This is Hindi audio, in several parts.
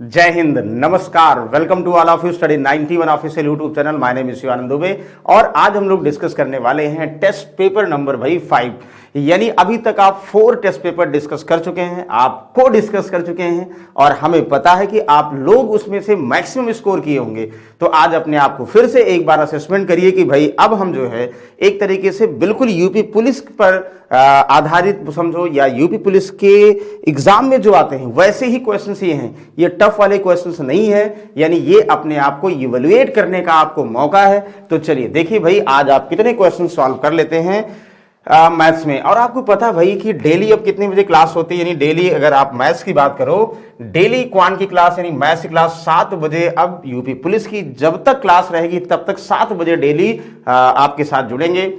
जय हिंद, नमस्कार, welcome to all of you study 91 official YouTube channel. My name is Shivanand Dubey और आज हम लोग डिस्कस करने वाले हैं टेस्ट पेपर नंबर भाई 5। यानी अभी तक आप 4 टेस्ट पेपर डिस्कस कर चुके हैं, आपको डिस्कस कर चुके हैं और हमें पता है कि आप लोग उसमें से मैक्सिमम स्कोर किए होंगे। तो आज अपने आप को फिर से एक बार असेसमेंट करिए कि भाई अब हम जो है एक तरीके से बिल्कुल यूपी पुलिस पर आधारित समझो या यूपी पुलिस के एग्जाम में जो आते हैं वैसे ही क्वेश्चंस ये हैं। ये टफ वाले क्वेश्चंस नहीं है, यानी ये अपने आप को इवैल्यूएट करने का आपको मौका है। तो चलिए देखिए भाई आज आप कितने क्वेश्चन सॉल्व कर लेते हैं मैथ्स में। और आपको पता है भाई कि डेली अब कितने बजे क्लास होती है, यानी डेली अगर आप मैथ्स की बात करो, डेली क्वांट की क्लास यानी मैथ्स की क्लास 7 बजे अब यूपी पुलिस की जब तक क्लास रहेगी तब तक 7 बजे डेली आपके साथ जुड़ेंगे।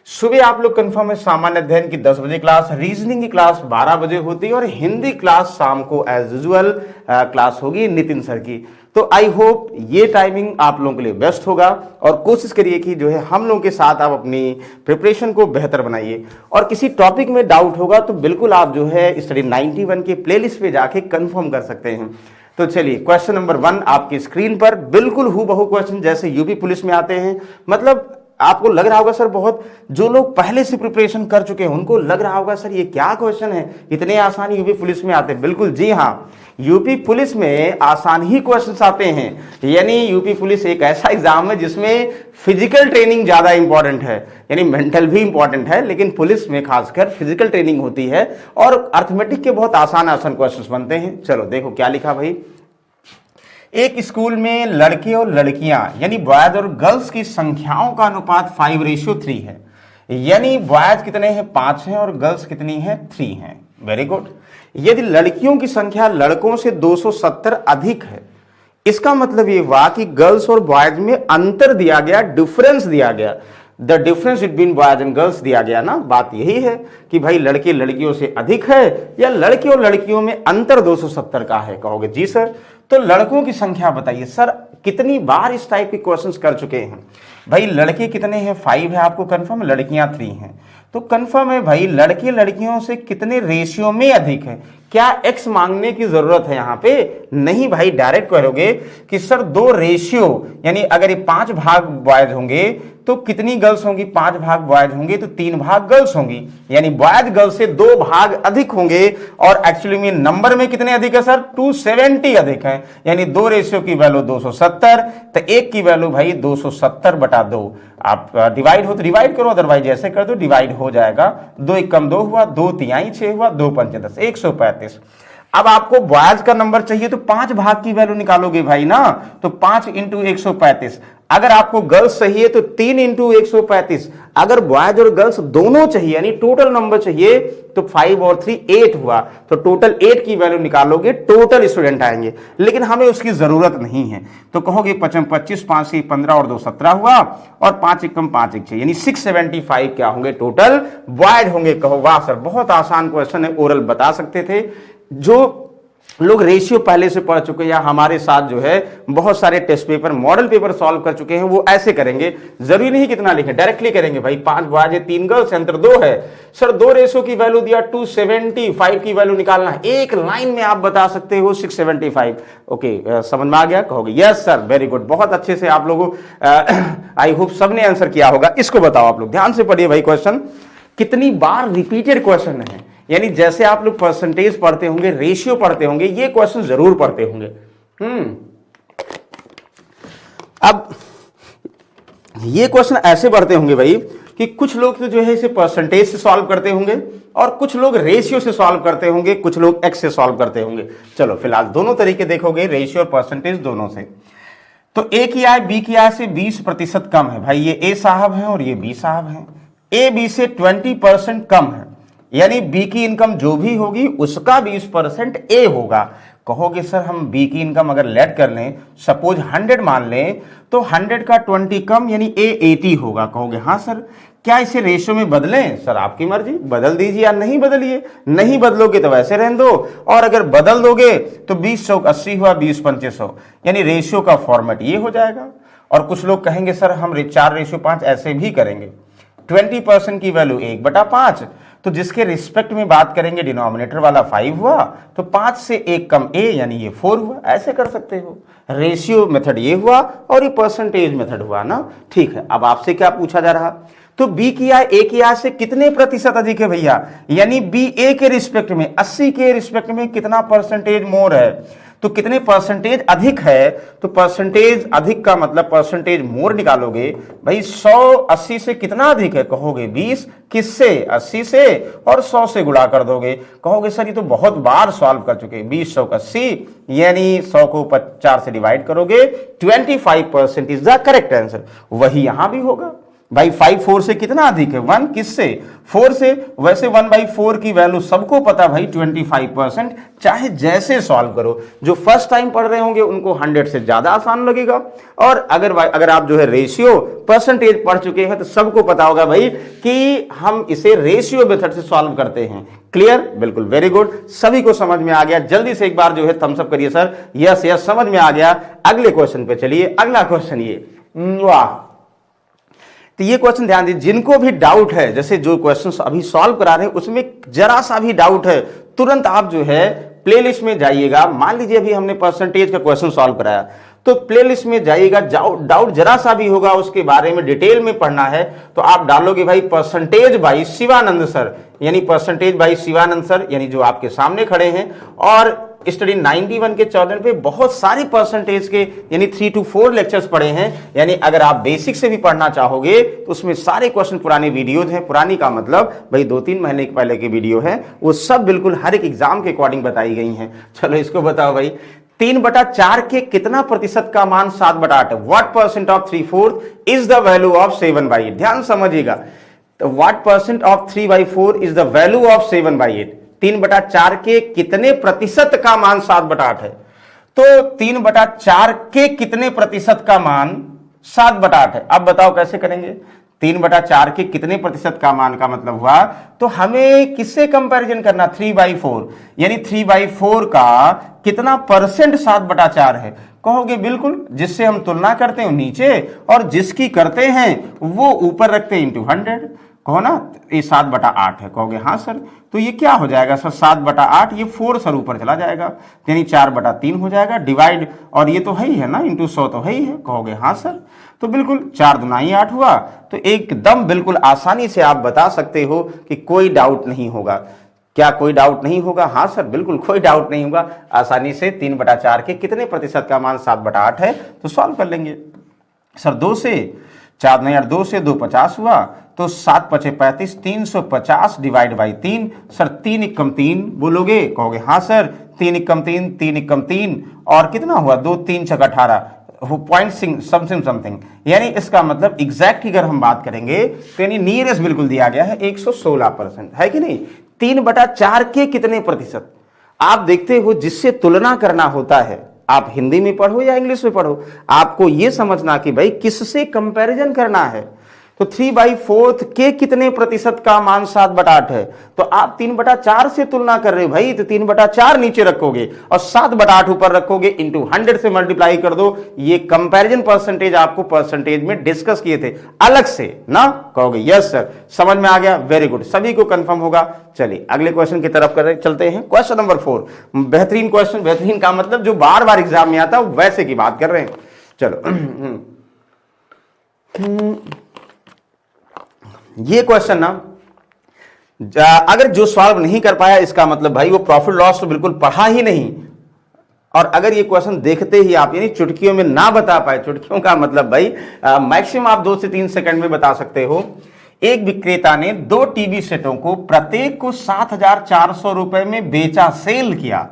सुबह आप लोग कंफर्म है सामान्य अध्ययन की 10 बजे क्लास, रीजनिंग की क्लास 12 बजे होती है और हिंदी क्लास शाम को एज यूजुअल क्लास होगी नितिन सर की। तो आई होप ये टाइमिंग आप लोगों के लिए बेस्ट होगा और कोशिश करिए कि जो है हम लोगों के साथ आप अपनी प्रिपरेशन को बेहतर बनाइए। और किसी टॉपिक में डाउट होगा तो बिल्कुल आप जो है स्टडी 91 के प्लेलिस्ट पे जाके कंफर्म कर सकते हैं। तो चलिए क्वेश्चन नंबर 1 आपकी स्क्रीन पर, बिल्कुल हूबहू क्वेश्चन जैसे यूपी पुलिस में आते हैं। मतलब आपको लग रहा होगा सर बहुत, जो लोग पहले से प्रिपरेशन कर चुके हैं उनको लग रहा होगा सर ये क्या क्वेश्चन है, इतने आसान यूपी पुलिस में आते हैं। बिल्कुल जी हाँ, यूपी पुलिस में आसान ही क्वेश्चंस आते हैं। यानी यूपी पुलिस एक ऐसा एग्जाम है जिसमें फिजिकल ट्रेनिंग ज्यादा इंपॉर्टेंट है, यानी मेंटल भी इंपॉर्टेंट है लेकिन पुलिस में खासकर फिजिकल ट्रेनिंग होती है और अर्थमेटिक के बहुत आसान आसान क्वेश्चंस बनते हैं। चलो देखो क्या लिखा भाई। एक स्कूल में लड़के और लड़कियां यानी बॉयज और गर्ल्स की संख्याओं का अनुपात 5:3 है। यानी बॉयज कितने हैं 5 हैं और गर्ल्स कितनी हैं 3 हैं। Very good. यदि लड़कियों की संख्या लड़कों से 270 अधिक है, इसका मतलब ये हुआ कि गर्ल्स और बॉयज में अंतर दिया गया, डिफरेंस दिया गया, the difference between boys and girls दिया गया ना। बात यही है कि भाई लड़के लड़कियों से अधिक है या लड़के और लड़कियों में अंतर 270 का है। कहोगे जी सर, तो लड़कों की संख्या बताइए। सर कितनी बार इस टाइप के क्वेश्चंस कर चुके हैं भाई। लड़के कितने हैं 5 है आपको कंफर्म, लड़कियां 3 हैं। तो कंफर्म है भाई लड़के लड़कियों से कितने रेशियो में अधिक है। क्या एक्स मांगने की जरूरत है यहां पे? नहीं भाई, डायरेक्ट करोगे कि सर 2 रेशियो, यानी अगर ये 5 भाग बॉयज होंगे तो कितनी गर्ल्स होंगी, 5 भाग बॉयज होंगे तो 3 भाग गर्ल्स होंगी, यानी बॉयज गर्ल्स से 2 भाग अधिक होंगे। और एक्चुअली में नंबर में कितने अधिक है सर 270 अधिक है, यानी 2 रेशियो की वैल्यू 270, तो 1 की वैल्यू भाई 270/2। आप डिवाइड हो तो डिवाइड करो, अदरवाइज ऐसे कर दो डिवाइड हो जाएगा। 2 1 कम 2 हुआ, 2 3 6 हुआ, 2 5 10, 135। अब आपको बॉयज का नंबर चाहिए तो 5 भाग की वैल्यू निकालोगे भाई ना, तो 5 × 135। अगर आपको गर्ल्स चाहिए तो 3 × 135। अगर बॉयज और गर्ल्स दोनों चाहिए यानी टोटल नंबर चाहिए तो 5 और 3 8 हुआ, तो टोटल 8 की वैल्यू निकालोगे, टोटल स्टूडेंट आएंगे। लेकिन हमें उसकी जरूरत नहीं है, तो कहोगे 25 25 5 से 15 और 2 17 हुआ और 5 1 5 1 6, यानी 675 क्या होंगे टोटल बॉयज होंगे। कहो वाह सर बहुत आसान क्वेश्चन है, ओरल बता सकते थे। जो लोग रेशियो पहले से पढ़ चुके या हमारे साथ जो है बहुत सारे test paper model paper solve कर चुके हैं वो ऐसे करेंगे, जरूरी नहीं कितना लिखें, डायरेक्टली करेंगे भाई 5 बॉयज 3 गर्ल्स, अंतर 2 है। सर 2 रेशियो की वैल्यू दिया 275 की वैल्यू निकालना है, एक लाइन में आप बता सकते हो 675। ओके समझ में आ गया? कहोगे यस सर, वेरी गुड, बहुत अच्छे से आप लोगों आई होप सबने आंसर किया होगा। इसको बताओ आप लोग ध्यान से पढ़िए भाई। क्वेश्चन कितनी बार रिपीटेड क्वेश्चन है, यानी जैसे आप लोग परसेंटेज पढ़ते होंगे, रेशियो पढ़ते होंगे, ये क्वेश्चन जरूर पढ़ते होंगे। अब ये क्वेश्चन ऐसे पढ़ते होंगे भाई कि कुछ लोग तो जो है इसे परसेंटेज से सॉल्व करते होंगे और कुछ लोग रेशियो से सॉल्व करते होंगे, कुछ लोग एक्स से सॉल्व करते होंगे। चलो फिलहाल दोनों तरीके देखोगे, रेशियो और परसेंटेज दोनों से। तो ए की आय बी की आय से 20% कम है भाई, ये ए साहब हैं और ये बी साहब हैं। ए बी से 20% कम है, यानी बी की इनकम जो भी होगी उसका 20% ए होगा। कहोगे सर हम बी की इनकम अगर लेट कर लें, सपोज 100 मान लें, तो 100 का 20 कम यानी ए 80 होगा। कहोगे हाँ सर क्या इसे रेशियो में बदलें? सर आपकी मर्जी, बदल दीजिए या नहीं बदलिए। नहीं बदलोगे तो वैसे रहने दो, और अगर बदल दोगे तो 20 चौक 80 हुआ, 20 पंचे 100, यानी रेशियो का फॉर्मेट ये हो जाएगा। और कुछ लोग कहेंगे सर हम 4:5 ऐसे भी करेंगे। 20% की वैल्यू 1/5, तो जिसके रिस्पेक्ट में बात करेंगे डिनोमिनेटर वाला 5 हुआ, तो 5 से 1 कम a यानी ये 4 हुआ। ऐसे कर सकते हो। रेशियो मेथड ये हुआ और ये परसेंटेज मेथड हुआ ना। ठीक है, अब आपसे क्या पूछा जा रहा, तो b की आय a की आय से कितने प्रतिशत अधिक है भैया, यानी b a के रिस्पेक्ट में 80 के रिस्पेक्ट में कितना परसेंटेज मोर है, तो कितने परसेंटेज अधिक है, तो परसेंटेज अधिक का मतलब परसेंटेज मोर निकालोगे भाई। 100 80 से कितना अधिक है, कहोगे 20, किससे 80 से, और 100 से गुणा कर दोगे। कहोगे सर ये तो बहुत बार सॉल्व कर चुके, 20 100 80 यानी 100 को 4 से डिवाइड करोगे, 25% इज द करेक्ट आंसर। वही यहां भी होगा भाई। 5 4 से कितना अधिक है, 1 किससे, 4 से। वैसे 1/4 की वैल्यू सबको पता भाई 25%। चाहे जैसे सॉल्व करो, जो फर्स्ट टाइम पढ़ रहे होंगे उनको 100 से ज्यादा आसान लगेगा, और अगर आप जो है रेशियो परसेंटेज पढ़ चुके हैं तो सबको पता होगा भाई कि हम इसे रेशियो मेथड से सॉल्व करते हैं। क्लियर, बिल्कुल, वेरी गुड, सभी को समझ में आ गया। जल्दी से एक बार जो है थम्स अप करिए सर, यस यस समझ में आ गया। अगले क्वेश्चन पे चलिए। अगला क्वेश्चन ये, वाह, तो ये क्वेश्चन ध्यान दीजिए, जिनको भी डाउट है, जैसे जो क्वेश्चंस अभी सॉल्व करा रहे हैं उसमें जरा सा भी डाउट है, तुरंत आप जो है प्लेलिस्ट में जाइएगा। मान लीजिए अभी हमने परसेंटेज का क्वेश्चन सॉल्व कराया, तो प्लेलिस्ट में जाइएगा। डाउट जरा सा भी होगा उसके बारे में डिटेल में पढ़ना है, तो आप डालोगे भाई परसेंटेज बाई शिवानंद सर, यानी परसेंटेज बाई शिवानंद सर, यानी जो आपके सामने खड़े हैं। और स्टडी 91 के चैनल पे बहुत सारी परसेंटेज के यानी 3 to 4 लेक्चर्स पढ़े हैं। यानी अगर आप बेसिक से भी पढ़ना चाहोगे तो उसमें सारे क्वेश्चन पुराने वीडियोज हैं। पुरानी का मतलब भाई 2-3 महीने के पहले की वीडियो है, वो सब बिल्कुल हर एक एग्जाम के अकॉर्डिंग बताई गई हैं। चलो इसको बताओ भाई, 3/4 के कितना प्रतिशत का मान 7/8 है। What percent of 3/4 is the value of 7/8। ध्यान समझिएगा, तो what percent of 3/4 is the value of 7/8। 3/4 के कितने प्रतिशत का मान 7/8 है, तो 3/4 के कितने प्रतिशत का मान 7/8 है। अब बताओ कैसे करेंगे। 3/4 के कितने प्रतिशत का मान का मतलब हुआ, तो हमें किससे कंपैरिजन करना, 3/4, यानी 3/4 का कितना परसेंट 7/4 है। कहोगे बिल्कुल, जिससे हम तुलना करते हैं नीचे, और जिसकी करते हैं वो ऊपर रखते हैं इंटू 100। कहो ना ये 7/8 है, कहोगे हाँ सर, तो ये क्या हो जाएगा सर 7/8, ये 4 सर ऊपर चला जाएगा, यानी 4/3 हो जाएगा डिवाइड, और ये तो है ही है ना, इंटू 100 तो है ही है। कहोगे हाँ सर, तो बिल्कुल 4 दूना 8 हुआ। तो एकदम बिल्कुल आसानी से आप बता सकते हो कि कोई डाउट नहीं होगा। क्या कोई डाउट नहीं होगा? हाँ सर बिल्कुल कोई डाउट नहीं होगा। आसानी से 3/4 के कितने प्रतिशत का मान 7/8 है, तो सॉल्व कर लेंगे। सर 2 से 4 दूना 8, 2 से 2 50 हुआ, तो 7 5 35, 350 डिवाइड बाई 3। सर 3 एकम 3 बोलोगे, कहोगे हाँ सर, 3 एकम 3, 3 एकम 3, और कितना हुआ 2 3 6 18 पॉइंट समथिंग, यानी इसका मतलब एग्जैक्ट अगर हम बात करेंगे तो यानी नियरेस्ट बिल्कुल दिया गया है 116%, है कि नहीं। 3/4 के कितने प्रतिशत आप देखते हो, जिससे तुलना करना होता है, आप हिंदी में पढ़ो या इंग्लिश में पढ़ो, आपको यह समझना कि भाई किससे कंपैरिजन करना है। तो 3/4 के कितने प्रतिशत का मान 7/8 है, तो आप 3/4 से तुलना कर रहे हो भाई, तो 3/4 नीचे रखोगे और 7/8 ऊपर रखोगे, इंटू 100 से मल्टीप्लाई कर दो। ये कंपैरिजन परसेंटेज आपको परसेंटेज में डिस्कस किए थे अलग से ना, कहोगे यस सर, समझ में आ गया, वेरी गुड, सभी को कंफर्म होगा। चलिए अगले क्वेश्चन की तरफ चलते हैं। क्वेश्चन नंबर 4, बेहतरीन क्वेश्चन, बेहतरीन का मतलब जो बार बार एग्जाम में आता वैसे की बात कर रहे हैं। चलो ये क्वेश्चन ना, अगर जो सॉल्व नहीं कर पाया इसका मतलब भाई वो प्रॉफिट लॉस तो बिल्कुल पढ़ा ही नहीं। और अगर ये क्वेश्चन देखते ही आप यानी चुटकियों में ना बता पाए, चुटकियों का मतलब भाई मैक्सिमम आप 2 से 3 सेकंड में बता सकते हो। एक विक्रेता ने 2 टीवी सेटों को प्रत्येक को 7,400 रुपए में बेचा, सेल किया।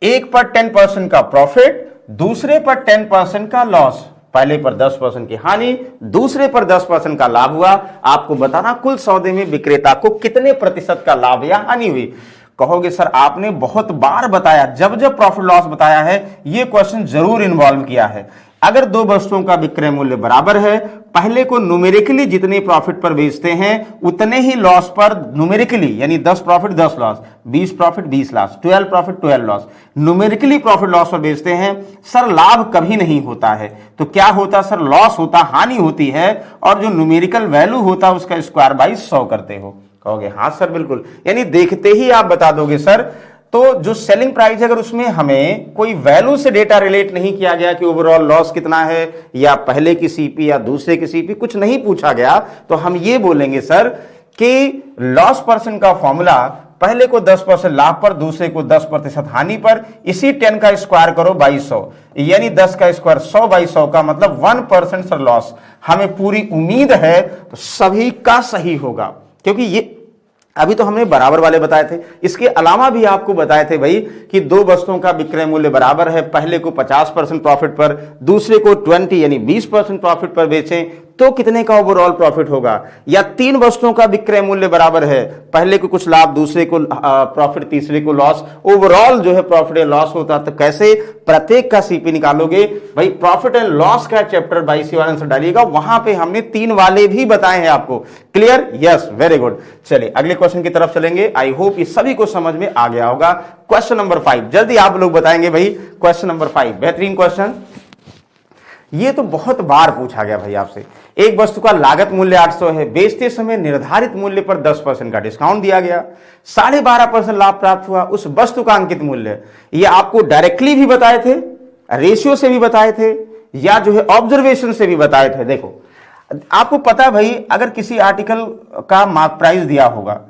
एक पर 10% का प्रॉफिट, दूसरे पर 10% का लॉस। पहले पर 10% की हानि, दूसरे पर 10% का लाभ हुआ। आपको बताना कुल सौदे में विक्रेता को कितने प्रतिशत का लाभ या हानि हुई। कहोगे सर आपने बहुत बार बताया, जब जब प्रॉफिट लॉस बताया है ये क्वेश्चन जरूर इन्वॉल्व किया है। अगर 2 वस्तुओं का विक्रय मूल्य बराबर है, पहले को न्यूमेरिकली जितने प्रॉफिट पर बेचते हैं उतने ही लॉस पर न्यूमेरिकली, यानी 10 profit 10 loss, 20 profit 20 loss, 12 profit 12 loss, numerically profit loss पर बेचते हैं। सर लाभ कभी नहीं होता है, तो क्या होता सर, लॉस होता, हानि होती है, और जो न्यूमेरिकल वैल्यू होता है उसका स्क्वायर बाई 100 करते हो। कहोगे हाँ सर बिल्कुल, यानी देखते ही आप बता दोगे सर। तो जो सेलिंग प्राइस है अगर उसमें हमें कोई वैल्यू से डेटा रिलेट नहीं किया गया कि ओवरऑल लॉस कितना है या पहले की सीपी या दूसरे की सीपी, कुछ नहीं पूछा गया, तो हम ये बोलेंगे सर कि लॉस परसेंट का फॉर्मूला पहले को 10% लाभ पर, दूसरे को 10% हानि पर, इसी 10 का स्क्वायर करो बाई 100, यानी 10 का स्क्वायर 100 बाई 100 का मतलब 1% सर लॉस। हमें पूरी उम्मीद है तो सभी का सही होगा, क्योंकि ये अभी तो हमने बराबर वाले बताए थे, इसके अलावा भी आपको बताए थे भाई कि दो वस्तुओं का विक्रय मूल्य बराबर है, पहले को 50% प्रॉफिट पर, दूसरे को 20 यानी 20% प्रॉफिट पर बेचें तो कितने का ओवरऑल प्रॉफिट होगा। या तीन वस्तुओं का विक्रय मूल्य बराबर है, पहले को कुछ लाभ, दूसरे को प्रॉफिट, तीसरे को लॉस, ओवरऑल जो है प्रॉफिट या लॉस होता, तो कैसे प्रत्येक का सीपी निकालोगे भाई। प्रॉफिट एंड लॉस का चैप्टर 22 वाला आंसर डालिएगा, वहां पे हमने तीन वाले भी बताए हैं आपको। क्लियर? Yes, very good. चलिए अगले क्वेश्चन की तरफ चलेंगे। आई होप ये सभी को समझ में आ गया होगा। क्वेश्चन नंबर 5 जल्दी आप लोग बताएंगे भाई। क्वेश्चन नंबर 5 बेहतरीन क्वेश्चन, ये तो बहुत बार पूछा गया भाई आपसे। एक वस्तु का लागत मूल्य 800 है, बेचते समय निर्धारित मूल्य पर 10% का डिस्काउंट दिया गया, 12.5% लाभ प्राप्त हुआ, उस वस्तु का अंकित मूल्य। ये आपको डायरेक्टली भी बताए थे, रेशियो से भी बताए थे, या जो है ऑब्जर्वेशन से भी बताए थे। देखो आपको पता है भाई, अगर किसी आर्टिकल का मार्क प्राइस दिया होगा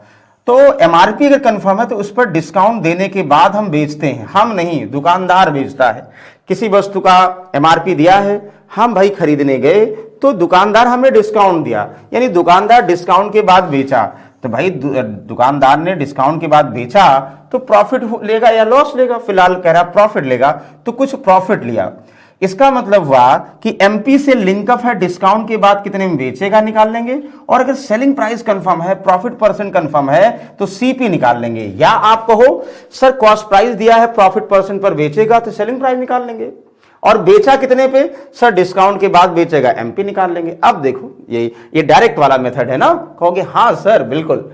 तो एमआरपी अगर कंफर्म है तो उस पर डिस्काउंट देने के बाद हम बेचते हैं, हम नहीं, दुकानदार बेचता है। किसी वस्तु का एमआरपी दिया है, हम भाई खरीदने गए तो दुकानदार हमें डिस्काउंट दिया, यानी दुकानदार डिस्काउंट के बाद बेचा, तो भाई दुकानदार ने डिस्काउंट के बाद बेचा तो प्रॉफिट लेगा या लॉस लेगा। फिलहाल कह रहा प्रॉफिट लेगा, तो कुछ प्रॉफिट लिया। इसका मतलब हुआ कि एमपी से लिंकअप है, डिस्काउंट के बाद कितने में बेचेगा निकाल लेंगे, और अगर सेलिंग प्राइस कंफर्म है, प्रॉफिट परसेंट कंफर्म है तो सीपी निकाल लेंगे। या आप कहो सर कॉस्ट प्राइस दिया है, प्रॉफिट परसेंट पर बेचेगा तो सेलिंग प्राइस निकाल लेंगे, और बेचा कितने पे सर डिस्काउंट के बाद बेचेगा, एमपी निकाल लेंगे। अब देखो ये डायरेक्ट वाला मेथड है ना, कहोगे हाँ सर बिल्कुल।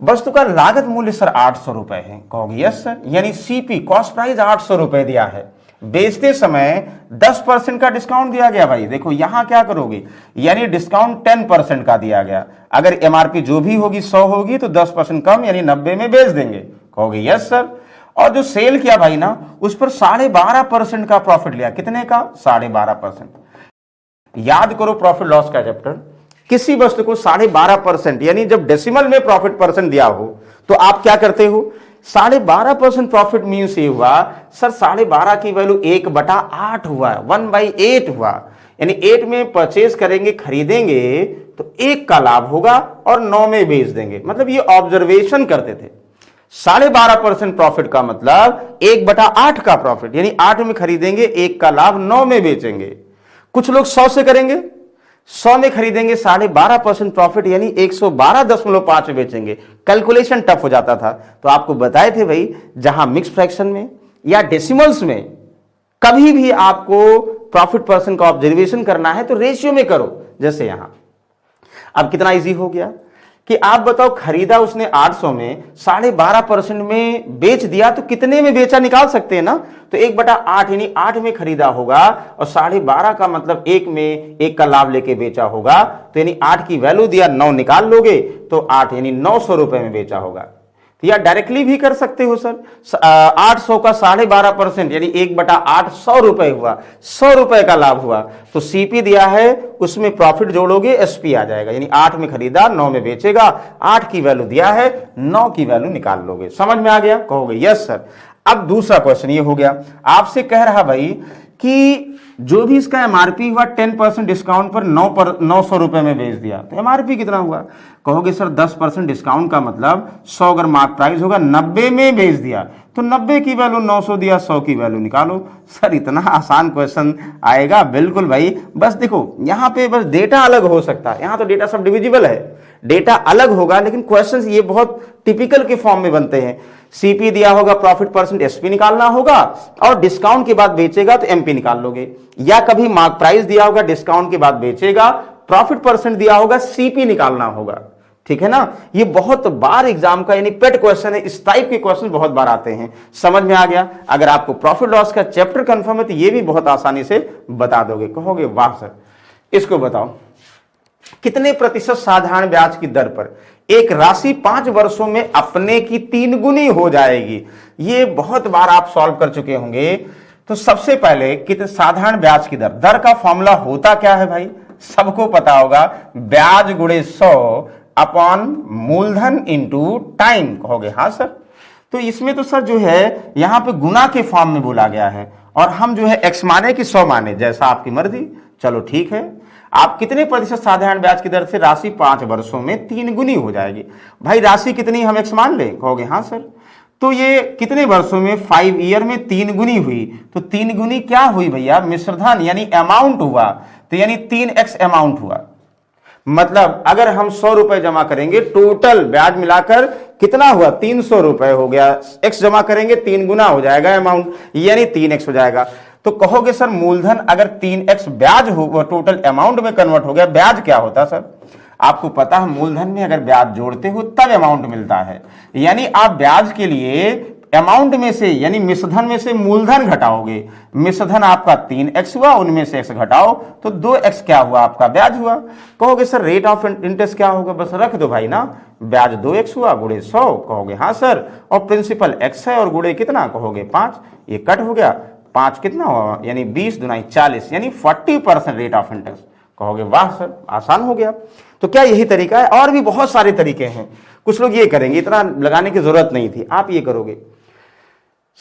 वस्तु का लागत मूल्य सर 800 रुपए है, कहोगे यस सर, यानी सीपी कॉस्ट प्राइस 800 रुपए दिया है, बेचते समय 10% का डिस्काउंट दिया गया। भाई देखो यहां क्या करोगे, यानी डिस्काउंट 10% का दिया गया, अगर एमआरपी जो भी होगी 100 होगी तो 10% कम यानी 90 में बेच देंगे, कहोगे यस सर। और जो सेल किया भाई ना, उस पर 12.5% का प्रॉफिट लिया, कितने का 12.5%। याद करो प्रॉफिट लॉस का चैप्टर, किसी वस्तु को 12.5% यानी जब डेसिमल में प्रॉफिट परसेंट दिया हो तो आप क्या करते हो, 12.5% प्रॉफिट मीन्स ये हुआ सर 12.5 की वैल्यू 1/8 हुआ, 1/8 हुआ, यानी 8 में परचेज करेंगे, खरीदेंगे तो 1 का लाभ होगा और 9 में बेच देंगे। मतलब ये ऑब्जर्वेशन करते थे। 12.5% प्रॉफिट का मतलब 1/8 का प्रॉफिट, यानी 8 में खरीदेंगे, 1 का लाभ, 9 में बेचेंगे। कुछ लोग 100 से करेंगे, 100 में खरीदेंगे, 12.5% प्रॉफिट यानी 112.5 बेचेंगे। कैलकुलेशन टफ हो जाता था, तो आपको बताए थे भाई जहां मिक्स फ्रैक्शन में या डेसिमल्स में कभी भी आपको प्रॉफिट परसेंट का ऑब्जर्वेशन करना है तो रेशियो में करो, जैसे यहां। अब कितना इजी हो गया कि आप बताओ, खरीदा उसने 800 में, 12.5% में बेच दिया तो कितने में बेचा निकाल सकते हैं ना, तो 1/8 यानी 8 में खरीदा होगा और 12.5 का मतलब 1 में 1 का लाभ लेके बेचा होगा, तो यानी 8 की वैल्यू दिया, 9 निकाल लोगे तो 8 यानी 900 रुपए में बेचा होगा। तो या डायरेक्टली भी कर सकते हो सर, 800 का 12.5% यानी 1/8 100 रुपए हुआ, 100 रुपए का लाभ हुआ, तो सीपी दिया है उसमें प्रॉफिट जोड़ोगे, एसपी आ जाएगा, यानी 8 में खरीदा, 9 में बेचेगा, 8 की वैल्यू दिया है, 9 की वैल्यू निकाल लोगे। समझ में आ गया, कहोगे यस सर। अब दूसरा क्वेश्चन ये हो गया, आपसे कह रहा भाई कि जो भी इसका एमआरपी हुआ 10% डिस्काउंट पर 900 रुपए में बेच दिया, तो एमआरपी कितना हुआ, कहोगे सर 10% डिस्काउंट का मतलब 100 अगर मार्क प्राइस होगा, 90 में बेच दिया तो 90 की वैल्यू 900 दिया, 100 की वैल्यू निकालो। सर इतना आसान क्वेश्चन आएगा, बिल्कुल भाई। बस देखो यहां पे बस डेटा अलग हो सकता है, यहां तो डेटा सब डिविजिबल है, डेटा अलग होगा, लेकिन क्वेश्चंस ये बहुत टिपिकल के फॉर्म में बनते हैं। सीपी दिया होगा, प्रॉफिट परसेंट एसपी निकालना होगा, और डिस्काउंट के बाद बेचेगा तो एमपी निकाल लोगे। या कभी मार्क प्राइस दिया होगा, डिस्काउंट के बाद बेचेगा, प्रॉफिट परसेंट दिया होगा, सीपी निकालना होगा। ठीक है ना, ये बहुत बार एग्जाम का यानी पेट क्वेश्चन है, इस टाइप के क्वेश्चन बहुत बार आते हैं। समझ में आ गया। अगर आपको प्रॉफिट लॉस का चैप्टर कंफर्म है तो ये भी बहुत आसानी से बता दोगे, कहोगे वाह सर। इसको बताओ, कितने प्रतिशत साधारण ब्याज की दर पर एक राशि 5 वर्षों में अपने की 3 गुनी हो जाएगी। ये बहुत बार आप सॉल्व कर चुके होंगे। तो सबसे पहले कितने साधारण ब्याज की दर, दर का फॉर्मूला होता क्या है भाई, सबको पता होगा, ब्याज गुणे 100 अपॉन मूलधन इंटू टाइम। कहोगे हाँ सर, तो इसमें तो सर जो है यहां पे गुना के फॉर्म में बोला गया है और हम जो है x माने कि 100 माने, जैसा आपकी मर्जी। चलो ठीक है, आप कितने प्रतिशत साधारण ब्याज की दर से राशि 5 वर्षों में 3 गुनी हो जाएगी। भाई राशि कितनी हम x मान लें, कहोगे हाँ सर, तो ये कितने वर्षों में 5 ईयर में 3 गुनी हुई, तो 3 गुनी क्या हुई भैया, मिश्रधन यानी अमाउंट हुआ, तो यानी 3x अमाउंट हुआ। मतलब अगर हम 100 रुपए जमा करेंगे, टोटल ब्याज मिलाकर कितना हुआ, 300 रुपए हो गया, x जमा करेंगे 3 गुना हो जाएगा अमाउंट, यानी 3x हो जाएगा। तो कहोगे सर मूलधन अगर 3x ब्याज हो, टोटल अमाउंट में कन्वर्ट हो गया, ब्याज क्या होता सर, आपको पता है मूलधन में अगर ब्याज जोड़ते हो तब अमाउंट मिलता है, यानी आप ब्याज के लिए अमाउंट में से यानी मिश्रधन में से मूलधन घटाओगे। मिश्रधन आपका 3x हुआ, उनमें से x घटाओ तो 2x क्या हुआ, आपका ब्याज हुआ। कहोगे सर रेट ऑफ इंटरेस्ट क्या होगा, बस रख दो भाई ना, ब्याज 2x हुआ गुणे 100, कहोगे हाँ सर, और प्रिंसिपल x है और गुणे कितना, कहोगे 5, ये कट हो गया, 5 कितना हुआ, यानी 20 दुनाई 40, यानी 40% रेट ऑफ इंटरेस्ट। कहोगे वाह सर आसान हो गया। तो क्या यही तरीका है, और भी बहुत सारे तरीके हैं। कुछ लोग ये करेंगे, इतना लगाने की जरूरत नहीं थी, आप ये करोगे,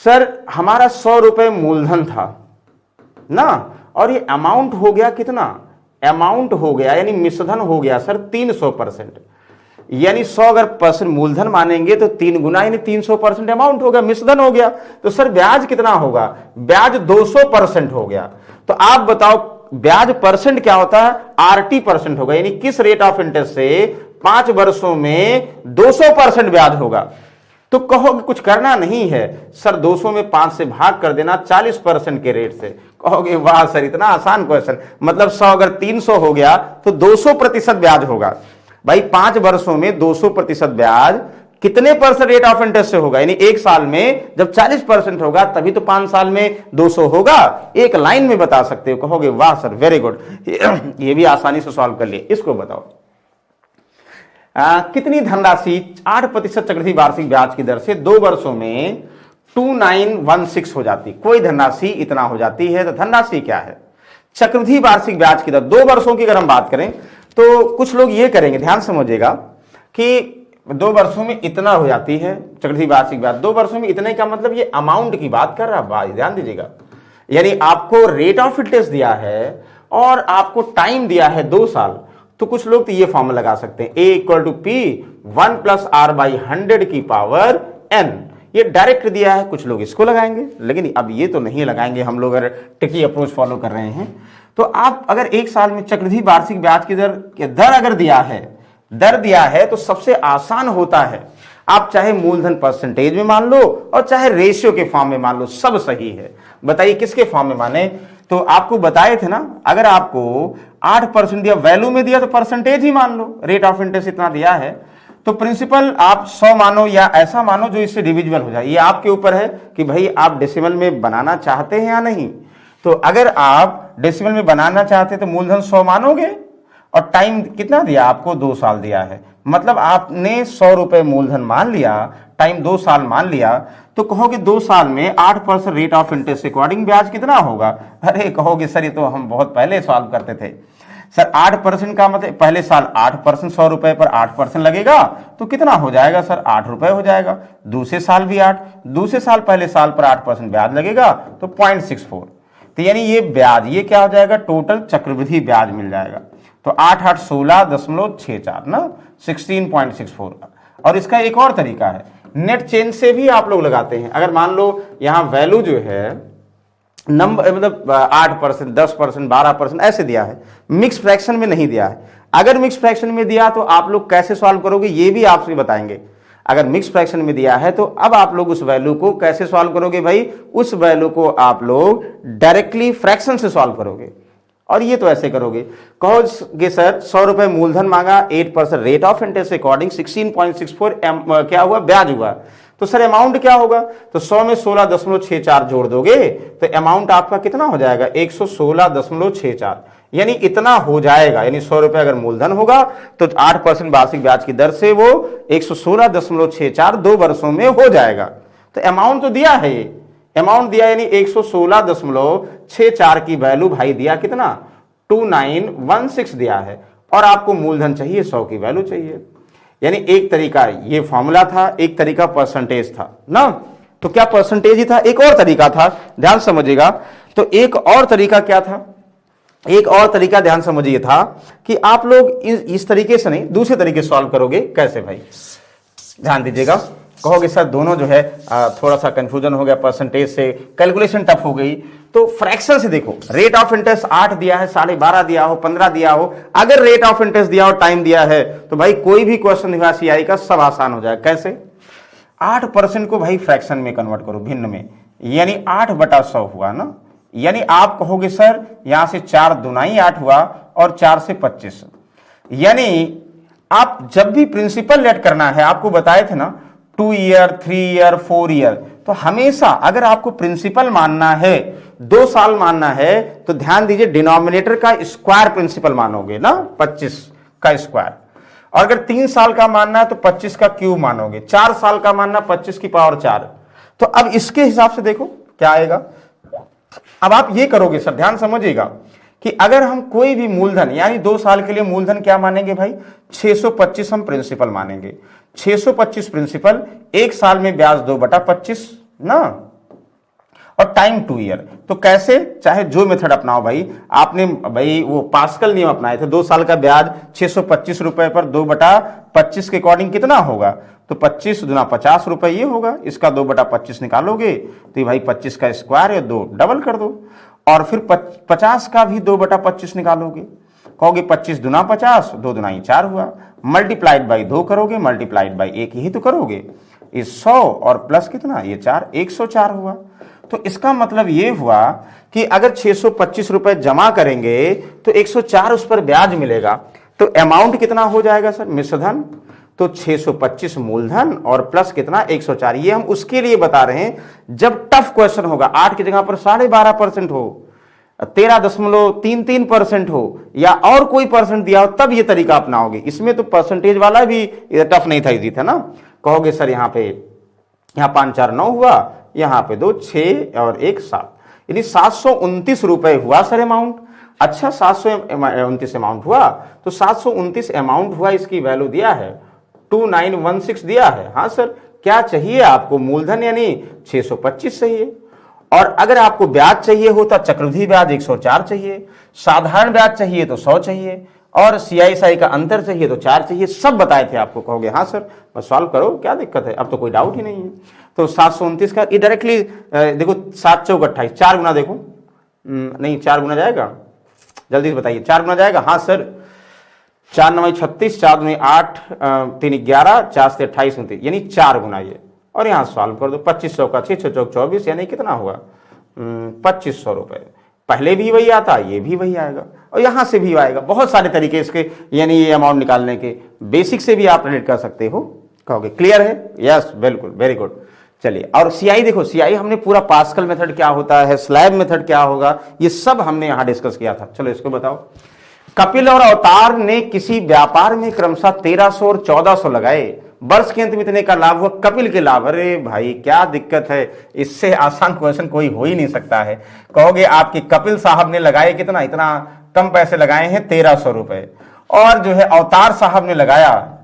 सर हमारा 100 रुपए मूलधन था ना, और ये अमाउंट हो गया कितना, अमाउंट हो गया यानी मिश्रधन हो गया सर 300%, यानी 100 अगर परसेंट मूलधन मानेंगे तो 3 गुना यानी 300% अमाउंट हो गया, मिश्रधन हो गया। तो सर ब्याज कितना होगा, ब्याज 200% हो गया। तो आप बताओ ब्याज परसेंट क्या होता है, RT% होगा, यानी किस रेट ऑफ इंटरेस्ट से 5 वर्षों में 200% ब्याज होगा। तो कहोगे कुछ करना नहीं है सर, 200 में 5 से भाग कर देना 40% के रेट से। कहोगे वाह सर इतना आसान क्वेश्चन, मतलब 100 अगर 300 हो गया तो 200% ब्याज होगा। भाई 5 वर्षों में 200% ब्याज कितने परसेंट रेट ऑफ इंटरेस्ट से होगा, यानी एक साल में जब 40% होगा तभी तो 5 साल में 200 होगा। एक लाइन में बता सकते हो। कहोगे वाह सर वेरी गुड, ये भी आसानी से सॉल्व कर लिए। इसको बताओ कितनी धनराशि 8% चक्रवृद्धि वार्षिक ब्याज की दर से 2 वर्षों में 2916 हो जाती, कोई धनराशि इतना हो जाती है, तो धनराशि क्या है, चक्रवृद्धि वार्षिक ब्याज की दर 2 वर्षों की अगर हम बात करें तो कुछ लोग ये करेंगे, ध्यान समझिएगा कि 2 वर्षों में इतना हो जाती है चक्रवृद्धि वार्षिक ब्याज, 2 वर्षों में इतने का मतलब ये अमाउंट की बात कर रहा है भाई, ध्यान दीजिएगा। यानी आपको रेट ऑफ इंटरेस्ट दिया है और आपको टाइम दिया है 2 साल, तो कुछ लोग तो ये फॉर्मूला लगा सकते हैं, A = P 1 + R/100 की पावर n, ये डायरेक्ट दिया है, कुछ लोग इसको लगाएंगे, लेकिन अब ये तो नहीं लगाएंगे हम लोग अगर ट्रिकी अप्रोच फॉलो कर रहे हैं। तो आप अगर एक साल में चक्रवृद्धि वार्षिक ब्याज की दर अगर दिया है तो सबसे आसान होता है, आप चाहे मूलधन परसेंटेज में मान लो और चाहे रेशियो के फॉर्म में मान लो, सब सही है। बताइए किसके फॉर्म में माने, तो आपको बताए थे ना, अगर आपको 8% दिया, वैल्यू में दिया तो परसेंटेज ही मान लो, रेट ऑफ इंटरेस्ट इतना दिया है तो प्रिंसिपल आप 100 मानो या ऐसा मानो जो इससे डिविजिबल हो जाए, ये आपके ऊपर है कि भाई आप डेसिमल में बनाना चाहते हैं या नहीं। तो अगर आप डेसिमल में बनाना चाहते हैं तो मूलधन 100 मानोगे और टाइम कितना दिया आपको, 2 साल दिया है, मतलब आपने 100 रुपए मूलधन मान लिया, टाइम 2 साल मान लिया, तो कहोगे 2 साल में 8% रेट ऑफ इंटरेस्ट अकॉर्डिंग ब्याज कितना होगा। अरे कहोगे सर ये तो हम बहुत पहले सॉल्व करते थे सर, 8% का मतलब पहले साल 8%, 100 रुपए पर 8% लगेगा तो कितना हो जाएगा सर, 8 रुपए हो जाएगा। दूसरे साल भी 8, दूसरे साल पहले साल पर 8% ब्याज लगेगा तो 0.64, तो यानी ये ब्याज ये क्या हो जाएगा, टोटल चक्रवृद्धि ब्याज मिल जाएगा। तो 8 8 16.64 ना, 16.64। और इसका एक और तरीका है, नेट चेंज से भी आप लोग लगाते हैं। अगर मान लो यहां वैल्यू जो है नंबर मतलब 8%, 10%, 12% ऐसे दिया है, मिक्स फ्रैक्शन में नहीं दिया है। अगर मिक्स फ्रैक्शन में दिया तो आप लोग कैसे सॉल्व करोगे ये भी आपसे बताएंगे। अगर मिक्स फ्रैक्शन में दिया है तो अब आप लोग उस वैल्यू को कैसे सॉल्व करोगे भाई, उस वैल्यू को आप लोग डायरेक्टली फ्रैक्शन से सॉल्व करोगे। और ये तो ऐसे करोगे, कहोगे सर 100 रुपए मूलधन मांगा, 8% रेट ऑफ इंटरेस्ट अकॉर्डिंग 16.64 क्या हुआ, ब्याज हुआ। तो सर अमाउंट क्या होगा? तो 100 में 16.64 जोड़ दोगे तो अमाउंट आपका कितना हो जाएगा? 116.64, यानी इतना हो जाएगा। यानी 100 रुपए अगर मूलधन होगा तो 8% वार्षिक ब्याज की दर से वो 116.64 2 वर्षों में हो जाएगा। तो अमाउंट तो दिया है, ये अमाउंट दिया, यानी 116.64 की वैल्यू भाई दिया कितना? 2916 दिया है, और आपको मूलधन चाहिए 100 की वैल्यू चाहिए। यानी एक तरीका ये फॉर्मूला था, एक तरीका परसेंटेज था ना। तो क्या परसेंटेज ही था? एक और तरीका था, ध्यान समझिएगा। तो एक और तरीका क्या था? एक और तरीका ध्यान समझिए था कि आप लोग इस तरीके से नहीं, दूसरे तरीके से सॉल्व करोगे। कैसे भाई? ध्यान दीजिएगा। कहोगे सर दोनों जो है थोड़ा सा कंफ्यूजन हो गया, परसेंटेज से कैलकुलेशन टफ हो गई। तो फ्रैक्शन से देखो, रेट ऑफ इंटरेस्ट 8 दिया है, 12.5 दिया हो, 15 दिया हो, अगर रेट ऑफ इंटरेस्ट दिया हो, टाइम दिया है, तो भाई कोई भी क्वेश्चन दिखा सीआई का सब आसान हो जाए। कैसे? 8% को भाई फ्रैक्शन में कन्वर्ट करो, भिन्न में, यानी 8/100 हुआ ना। यानी आप कहोगे सर यहां से 4 दूनाई 8 हुआ और 4 से 25, यानी आप जब भी प्रिंसिपल लेट करना है, आपको बताए थे ना 2 ईयर, 3 ईयर, 4 ईयर, तो हमेशा अगर आपको प्रिंसिपल मानना है, 2 साल मानना है, तो ध्यान दीजिए डिनोमिनेटर का स्क्वायर प्रिंसिपल मानोगे ना, 25 का स्क्वायर। और अगर 3 साल का मानना है तो 25 का क्यूब मानोगे, 4 साल का मानना 25 की पावर 4। तो अब इसके हिसाब से देखो क्या आएगा। अब आप ये करोगे सर, ध्यान समझिएगा कि अगर हम कोई भी मूलधन, यानी 2 साल के लिए मूलधन क्या मानेंगे भाई? 625 हम प्रिंसिपल मानेंगे। 625 प्रिंसिपल, 1 साल में ब्याज 2/25 ना, और टाइम 2 ईयर। तो कैसे, चाहे जो मेथड अपनाओ भाई, आपने भाई वो पास्कल नियम अपनाए थे। 2 साल का ब्याज 625 रुपए पर 2/25 के अकॉर्डिंग कितना होगा? तो 25 दूना 50 रुपए ये होगा। इसका 2/25 निकालोगे तो भाई 25 का स्क्वायर या 2 डबल कर दो, और फिर 50 का भी 2/25 निकालोगे। कहोगे 25 दूना 50, 2 दूनाई 4 हुआ, मल्टीप्लाइड बाई 2 करोगे, मल्टीप्लाइड बाई 1 ही तो करोगे। इस 100 और प्लस कितना, ये 4, 104 हुआ। तो इसका मतलब ये हुआ कि अगर 625 रुपए जमा करेंगे तो 104 उस पर ब्याज मिलेगा। तो अमाउंट कितना हो जाएगा सर? मिश्रधन तो 625 मूलधन और प्लस कितना, 104। ये हम उसके लिए बता रहे हैं जब टफ क्वेश्चन होगा, 8 की जगह पर 12.5% हो, 13.33% हो, या और कोई परसेंट दिया हो, तब ये तरीका अपनाओगे। इसमें तो परसेंटेज वाला भी टफ नहीं था, इजी था ना। कहोगे सर यहाँ पे, यहाँ 5 4 9 हुआ, यहाँ पे 2 6 और 1 7, यानी 729 रुपए हुआ सर अमाउंट। अच्छा 729 अमाउंट हुआ, तो 729 अमाउंट हुआ, इसकी वैल्यू दिया है 2916 दिया है। हाँ सर, क्या चाहिए आपको? मूलधन यानी 625 चाहिए, और अगर आपको ब्याज चाहिए हो तो चक्रवृद्धि ब्याज 104 चाहिए, साधारण ब्याज चाहिए तो 100 चाहिए, और सीआईएसआई का अंतर चाहिए तो 4 चाहिए। सब बताए थे आपको। कहोगे हाँ सर बस सॉल्व करो, क्या दिक्कत है, अब तो कोई डाउट ही नहीं है। तो 729 का ये डायरेक्टली देखो, 7 चौक 28, 4 गुना देखो, नहीं 4 गुना जाएगा, जल्दी से बताइए, 4 गुना जाएगा? हाँ सर, 4 9 36, 4 2 8, 3 11, 4 से 28 29, यानी 4 गुना ये। और यहाँ सॉल्व कर दो, 2500 का 6 6 चौक 24, यानी कितना हुआ? 2500 रुपए। पहले भी वही आता, ये भी वही आएगा, और यहां से भी आएगा। बहुत सारे तरीके इसके, यानी ये अमाउंट निकालने के, बेसिक से भी आप रिलेट कर सकते हो। कहोगे क्लियर है? यस बिल्कुल, वेरी गुड। चलिए, और सीआई देखो, सीआई हमने पूरा पास्कल मेथड क्या होता है, स्लैब मेथड क्या होगा, ये सब हमने यहां डिस्कस किया था। चलो इसको बताओ। कपिल और अवतार ने किसी व्यापार में क्रमशः 1300 और 1400 लगाए, वर्ष के अंत में इतने का लाभ हुआ। कपिल के लाभ, अरे भाई क्या दिक्कत है, इससे आसान क्वेश्चन कोई हो ही नहीं सकता है। कहोगे आपके कपिल साहब ने लगाए कितना, इतना कम पैसे लगाए हैं 1300 रुपए, और जो है अवतार साहब ने लगाया,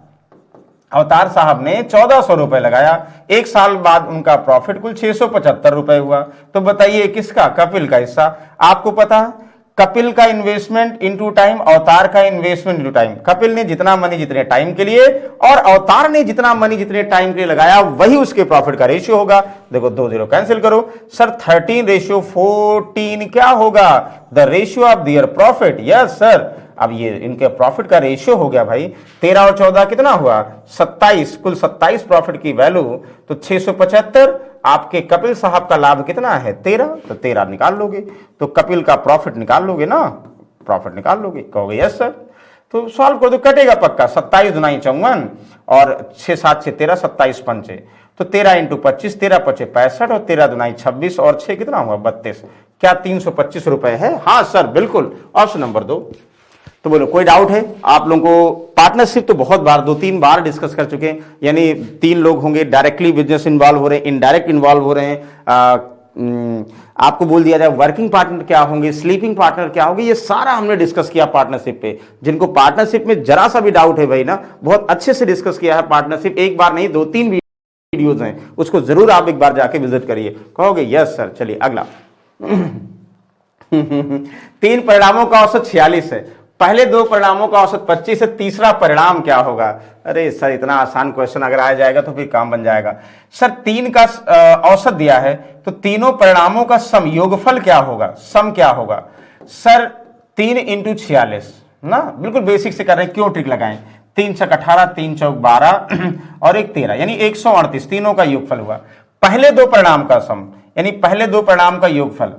अवतार साहब ने 1400 रुपए लगाया। 1 साल बाद उनका प्रॉफिट कुल 675 रुपए हुआ। तो बताइए किसका? कपिल का हिस्सा। आपको पता, कपिल का इन्वेस्टमेंट इनटू टाइम, अवतार का इन्वेस्टमेंट इनटू टाइम। कपिल ने जितना मनी जितने टाइम के लिए, और अवतार ने जितना मनी जितने टाइम के लिए लगाया, वही उसके प्रॉफिट का रेशियो होगा। देखो 2 0 कैंसिल करो सर, 13:14 क्या होगा? The ratio of their profit. Yes sir, अब ये इनके प्रॉफिट का रेशियो हो गया भाई। 13 और 14 कितना हुआ? 27, कुल 27 प्रॉफिट की वैल्यू, तो 675। आपके कपिल साहब का लाभ कितना है? 13, तो 13 निकाल लोगे, तो कपिल का प्रॉफिट निकाल लोगे ना, प्रॉफिट निकाल लोगे। कहोगे यस सर, तो सॉल्व कर दो, कटेगा पक्का। 27 दूनाई 54, और 6 7 6 13, 27 पंचे, तो 13 इंटू 25, 13 पचे 65 और 13 दुनाई 26 और 6 कितना हुआ 32। क्या 325 रुपए है? हाँ सर बिल्कुल, ऑप्शन नंबर 2। तो बोलो कोई डाउट है? आप लोगों को पार्टनरशिप तो बहुत बार 2-3 बार डिस्कस कर चुके हैं, यानी 3 लोग होंगे डायरेक्टली बिजनेस इन्वॉल्व हो रहे हैं, इनडायरेक्ट इन्वॉल्व हो रहे हैं। आपको बोल दिया जाए वर्किंग पार्टनर क्या होंगे, स्लीपिंग पार्टनर क्या होंगे, ये सारा हमने डिस्कस किया पार्टनरशिप पे। जिनको पार्टनरशिप में जरा सा भी डाउट है भाई ना, बहुत अच्छे से डिस्कस किया है पार्टनरशिप, एक बार नहीं 2-3 वीडियोज हैं, उसको जरूर आप एक बार जाके विजिट करिए, कहोगे यस सर। चलिए अगला 3 परिणामों का औसत 46 है, पहले 2 परिणामों का औसत 25 है, तीसरा परिणाम क्या होगा? अरे सर इतना आसान क्वेश्चन अगर आ जाएगा तो फिर काम बन जाएगा। सर 3 का औसत दिया है, तो तीनों परिणामों का सम योगफल क्या होगा? सम क्या होगा? सर 3 इंटू 46 ना, बिल्कुल बेसिक से कर रहे हैं, क्यों ट्रिक लगाएं? 3 छक 18, 3 चौक 12 और 1 13, यानी 138, तीनों का योगफल हुआ। पहले 2 परिणाम का सम, यानी पहले 2 परिणाम का योगफल,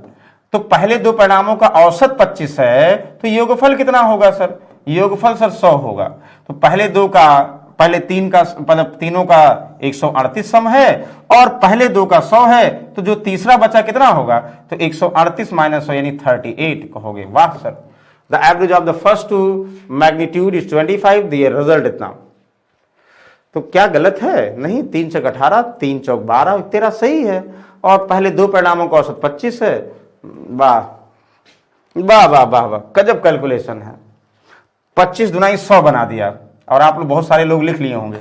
तो पहले 2 परिणामों का औसत 25 है, तो योगफल कितना होगा सर? योगफल सर 100 होगा। तो पहले 2 का, पहले 3 का, मतलब तीनों का 138 सम है और पहले 2 का 100 है, तो जो तीसरा बचा कितना होगा? तो 138 माइनस 100 यानी 38 कहोगे। वाह sir, the average of the first 2 magnitude is 25, the result इतना। तो क्या गलत है? नहीं, 3 छक 18, 3 चौक 12, 13 सही है, और पहले 2 परिणामों का औसत 25 है। वाह वाह वाह वाह वाह, गजब कैलकुलेशन है। 25 दुनाई 100 बना दिया, और आप लोग बहुत सारे लोग लिख लिए होंगे।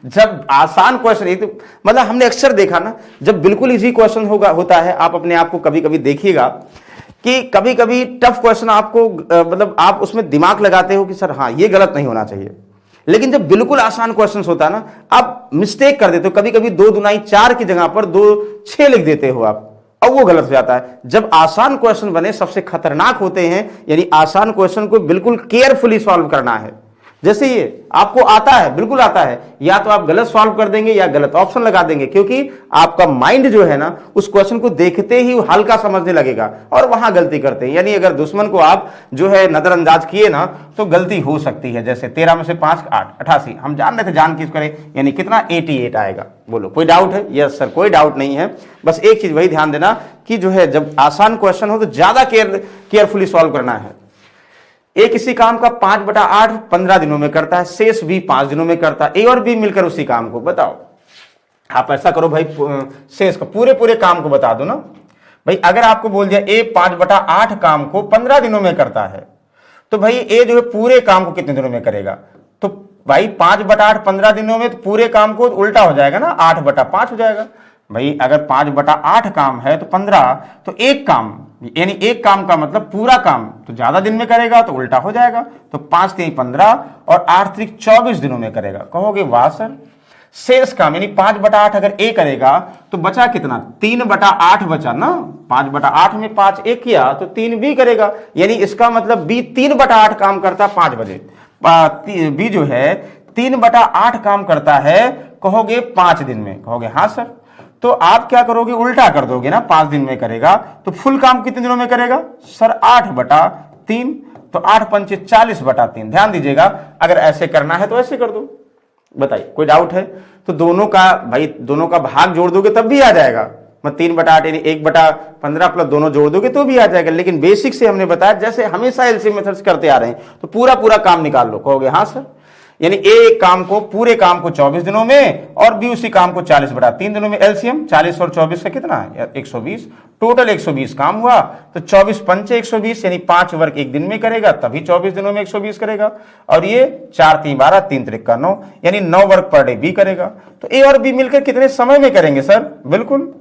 जब आसान क्वेश्चन, ये तो मतलब हमने अक्सर देखा ना, जब बिल्कुल इजी क्वेश्चन होता है, आप अपने आप को कभी कभी देखिएगा कि कभी कभी टफ क्वेश्चन आपको मतलब आप उसमें दिमाग लगाते हो कि सर हाँ ये गलत नहीं होना चाहिए, लेकिन जब बिल्कुल आसान क्वेश्चन होता है ना, आप मिस्टेक कर देते हो, कभी कभी 2 दुनाई 4 की जगह पर 2 6 लिख देते हो आप, और वो गलत हो जाता है। जब आसान क्वेश्चन बने सबसे खतरनाक होते हैं, यानी आसान क्वेश्चन को बिल्कुल केयरफुली सॉल्व करना है। जैसे ये आपको आता है, बिल्कुल आता है, या तो आप गलत सॉल्व कर देंगे या गलत ऑप्शन लगा देंगे, क्योंकि आपका माइंड जो है ना उस क्वेश्चन को देखते ही हल्का समझने लगेगा और वहां गलती करते हैं। यानी अगर दुश्मन को आप जो है नजरअंदाज किए ना तो गलती हो सकती है। जैसे 13 में से 5 8 88, हम जान रहे थे, जान किस करें, यानी कितना 88 आएगा। बोलो कोई डाउट है? यस सर, कोई डाउट नहीं है। बस एक चीज वही ध्यान देना कि जो है जब आसान क्वेश्चन हो तो ज्यादा केयरफुली सॉल्व करना है। ए किसी काम का 5/8 15 दिनों में करता है, शेष बी 5 दिनों में करता है, ए और बी मिलकर उसी काम को, बताओ। आप ऐसा करो भाई, शेष का पूरे काम को बता दो ना भाई। अगर आपको बोल दिया ए 5/8 काम को 15 दिनों में करता है, तो भाई ए जो है पूरे काम को कितने दिनों में करेगा? तो भाई 5/8 15 दिनों में, तो पूरे काम को उल्टा हो जाएगा ना, 8/5 हो जाएगा। भाई अगर 5/8 काम है तो 15, तो एक काम, यानी एक काम का मतलब पूरा काम तो ज्यादा दिन में करेगा, तो उल्टा हो जाएगा। तो 5 3 15 और 8 3 24 दिनों में करेगा। कहोगे वाह सर। शेष काम यानी 5/8 अगर ए करेगा तो बचा कितना? 3/8 बचा ना। 5/8 में 5 ए किया तो 3 बी करेगा, यानी इसका मतलब बी 3/8 काम करता 5 बजे। बी जो है 3/8 काम करता है, कहोगे 5 दिन में। कहोगे हाँ सर। तो आप क्या करोगे? उल्टा कर दोगे ना, 5 दिन में करेगा तो फुल काम कितने दिनों में करेगा? सर 8/3, तो 8 पंचे 40/3। ध्यान दीजिएगा, अगर ऐसे करना है तो ऐसे कर दो। बताइए कोई डाउट है? तो दोनों का भाई, दोनों का भाग जोड़ दोगे तब भी आ जाएगा। मतलब 3/8 यानी 1/15 प्लस दोनों जोड़ दोगे तो भी आ जाएगा। लेकिन बेसिक से हमने बताया, जैसे हमेशा एलसीएम मेथड्स करते आ रहे हैं, तो पूरा काम निकाल लो। कहोगे हाँ सर। यानी ए काम को, पूरे काम को 24 दिनों में, और बी उसी काम को 40/3 दिनों में। एलसीएम 40 और 24 का कितना है? 120। टोटल 120 काम हुआ, तो 24 पंचे 120, यानी 5 वर्क एक दिन में करेगा, तभी 24 दिनों में 120 करेगा। और ये 4 3 12, 3 3 9, यानी 9 वर्क पर डे बी करेगा। तो ए और बी मिलकर कितने समय में करेंगे सर? बिल्कुल,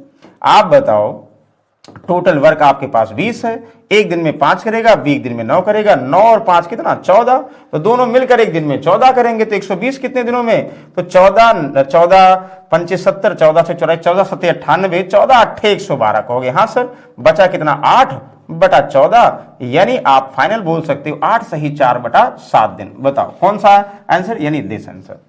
आप बताओ। टोटल वर्क आपके पास 20 है, एक दिन में 5 करेगा, बी एक दिन में 9 करेगा। 9 और 5 कितना? 14। तो दोनों मिलकर एक दिन में 14 करेंगे, तो 120 कितने दिनों में? तो 14 पंचे 70, 14 से 14, 14 7 98, 14 8 112। कहोगे हाँ सर। बचा कितना? 8/14, यानी आप फाइनल बोल सकते हो 8 सही 4/7 दिन। बताओ कौन सा आंसर? यानी दिस आंसर।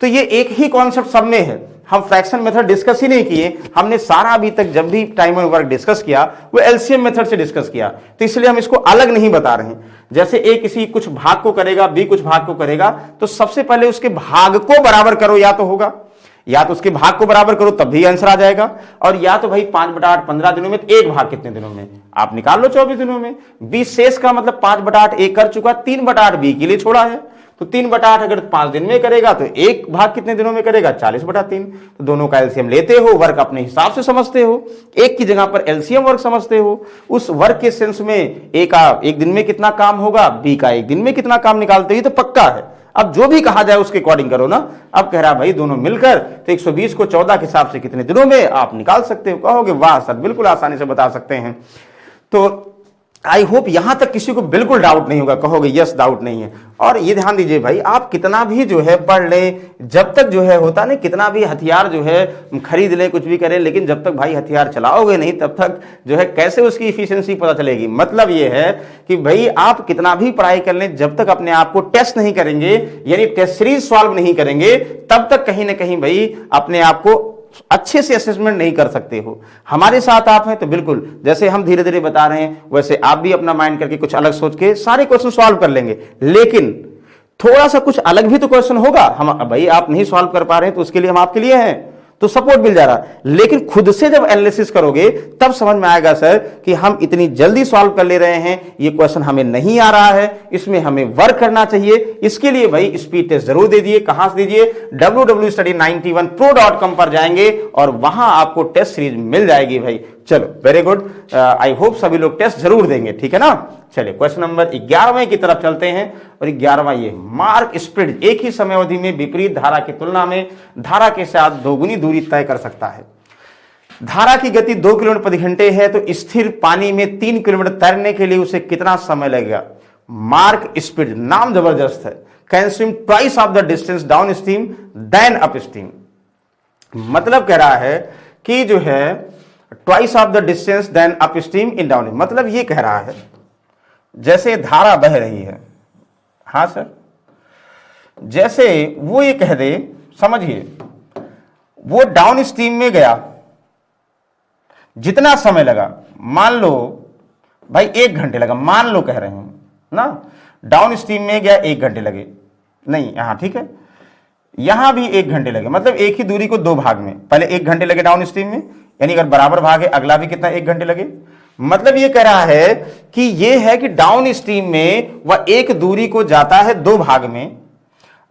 तो ये एक ही कॉन्सेप्ट सब में है। हम फ्रैक्शन मेथड डिस्कस ही नहीं किए, हमने सारा अभी तक जब भी टाइम एंड वर्क डिस्कस किया वो एलसीएम मेथड से डिस्कस किया, तो इसलिए हम इसको अलग नहीं बता रहे हैं। जैसे ए किसी कुछ भाग को करेगा, बी कुछ भाग को करेगा, तो सबसे पहले उसके भाग को बराबर करो, या तो होगा, या तो उसके भाग को बराबर करो तब भी आंसर आ जाएगा, और या तो भाई 5/8 15 दिनों में, तो एक भाग कितने दिनों में आप निकाल लो 24 दिनों में। 20 शेष का मतलब 5/8 एक कर चुका, 3/8 बी के लिए छोड़ा है, तो 3/8 अगर 5 दिन में करेगा तो एक भाग कितने दिनों में करेगा 40/3। तो दोनों का एलसीएम लेते हो, वर्क अपने हिसाब से समझते हो, एक की जगह पर एलसीएम वर्क समझते हो, उस वर्क के सेंस में ए का एक दिन में कितना काम होगा, बी का एक दिन में कितना काम निकालते ही तो पक्का है। अब जो भी कहा जाए उसके अकॉर्डिंग करो ना। अब कह रहा भाई दोनों मिलकर तो 120 को 14 के हिसाब से कितने दिनों में आप निकाल सकते हो। कहोगे वाह सर बिल्कुल आसानी से बता सकते हैं। तो आई होप यहां तक किसी को बिल्कुल डाउट नहीं होगा, कहोगे यस डाउट नहीं है। और ये ध्यान दीजिए भाई, आप कितना भी जो है पढ़ लें, जब तक जो है होता नहीं, कितना भी हथियार जो है खरीद लें, कुछ भी करें, लेकिन जब तक भाई हथियार चलाओगे नहीं तब तक जो है कैसे उसकी इफिशियंसी पता चलेगी। मतलब ये है कि भाई आप कितना भी पढ़ाई कर लें, जब तक अपने आप को टेस्ट नहीं करेंगे, यानी टेस्ट सीरीज सॉल्व नहीं करेंगे, तब तक कहीं ना कहीं भाई अपने आप को अच्छे से असेसमेंट नहीं कर सकते हो। हमारे साथ आप हैं तो बिल्कुल जैसे हम धीरे धीरे बता रहे हैं वैसे आप भी अपना माइंड करके कुछ अलग सोच के सारे क्वेश्चन सॉल्व कर लेंगे, लेकिन थोड़ा सा कुछ अलग भी तो क्वेश्चन होगा। हम भाई आप नहीं सॉल्व कर पा रहे हैं तो उसके लिए हम आपके लिए हैं, तो सपोर्ट मिल जा रहा, लेकिन खुद से जब एनालिसिस करोगे तब समझ में आएगा सर कि हम इतनी जल्दी सॉल्व कर ले रहे हैं, ये क्वेश्चन हमें नहीं आ रहा है, इसमें हमें वर्क करना चाहिए। इसके लिए भाई स्पीड टेस्ट जरूर दे दिए। कहां से दीजिए, www.study91pro.com पर जाएंगे और वहां आपको टेस्ट सीरीज मिल जाएगी भाई। चलो वेरी गुड, आई होप सभी लोग टेस्ट जरूर देंगे, ठीक है ना। चलिए क्वेश्चन नंबर 11वें की तरफ चलते हैं, और 11वां ये, मार्क स्पीड एक ही समय अवधि में विपरीत धारा की तुलना में धारा के साथ दोगुनी दूरी तय कर सकता है। धारा की गति 2 किलोमीटर प्रति घंटे है, तो स्थिर पानी में 3 किलोमीटर तैरने के लिए उसे कितना समय लगेगा। मार्क स्पीड, नाम जबरदस्त है, can swim twice of the distance downstream then upstream. मतलब कह रहा है कि जो है twice of the distance then upstream in down. मतलब ये कह रहा है जैसे धारा बह रही है, हां सर, जैसे वो ये कह दे, समझिए वो डाउन स्ट्रीम में गया, जितना समय लगा, मान लो भाई 1 घंटे लगा, मान लो कह रहे हैं ना, डाउन स्ट्रीम में गया 1 घंटे लगे, नहीं यहां ठीक है, यहां भी 1 घंटे लगे, मतलब एक ही दूरी को 2 भाग में, पहले 1 घंटे लगे डाउन स्ट्रीम में, यानी अगर बराबर भाग है अगला भी कितना 1 घंटे लगे। मतलब ये कह रहा है कि ये है कि डाउन स्ट्रीम में वह एक दूरी को जाता है 2 भाग में,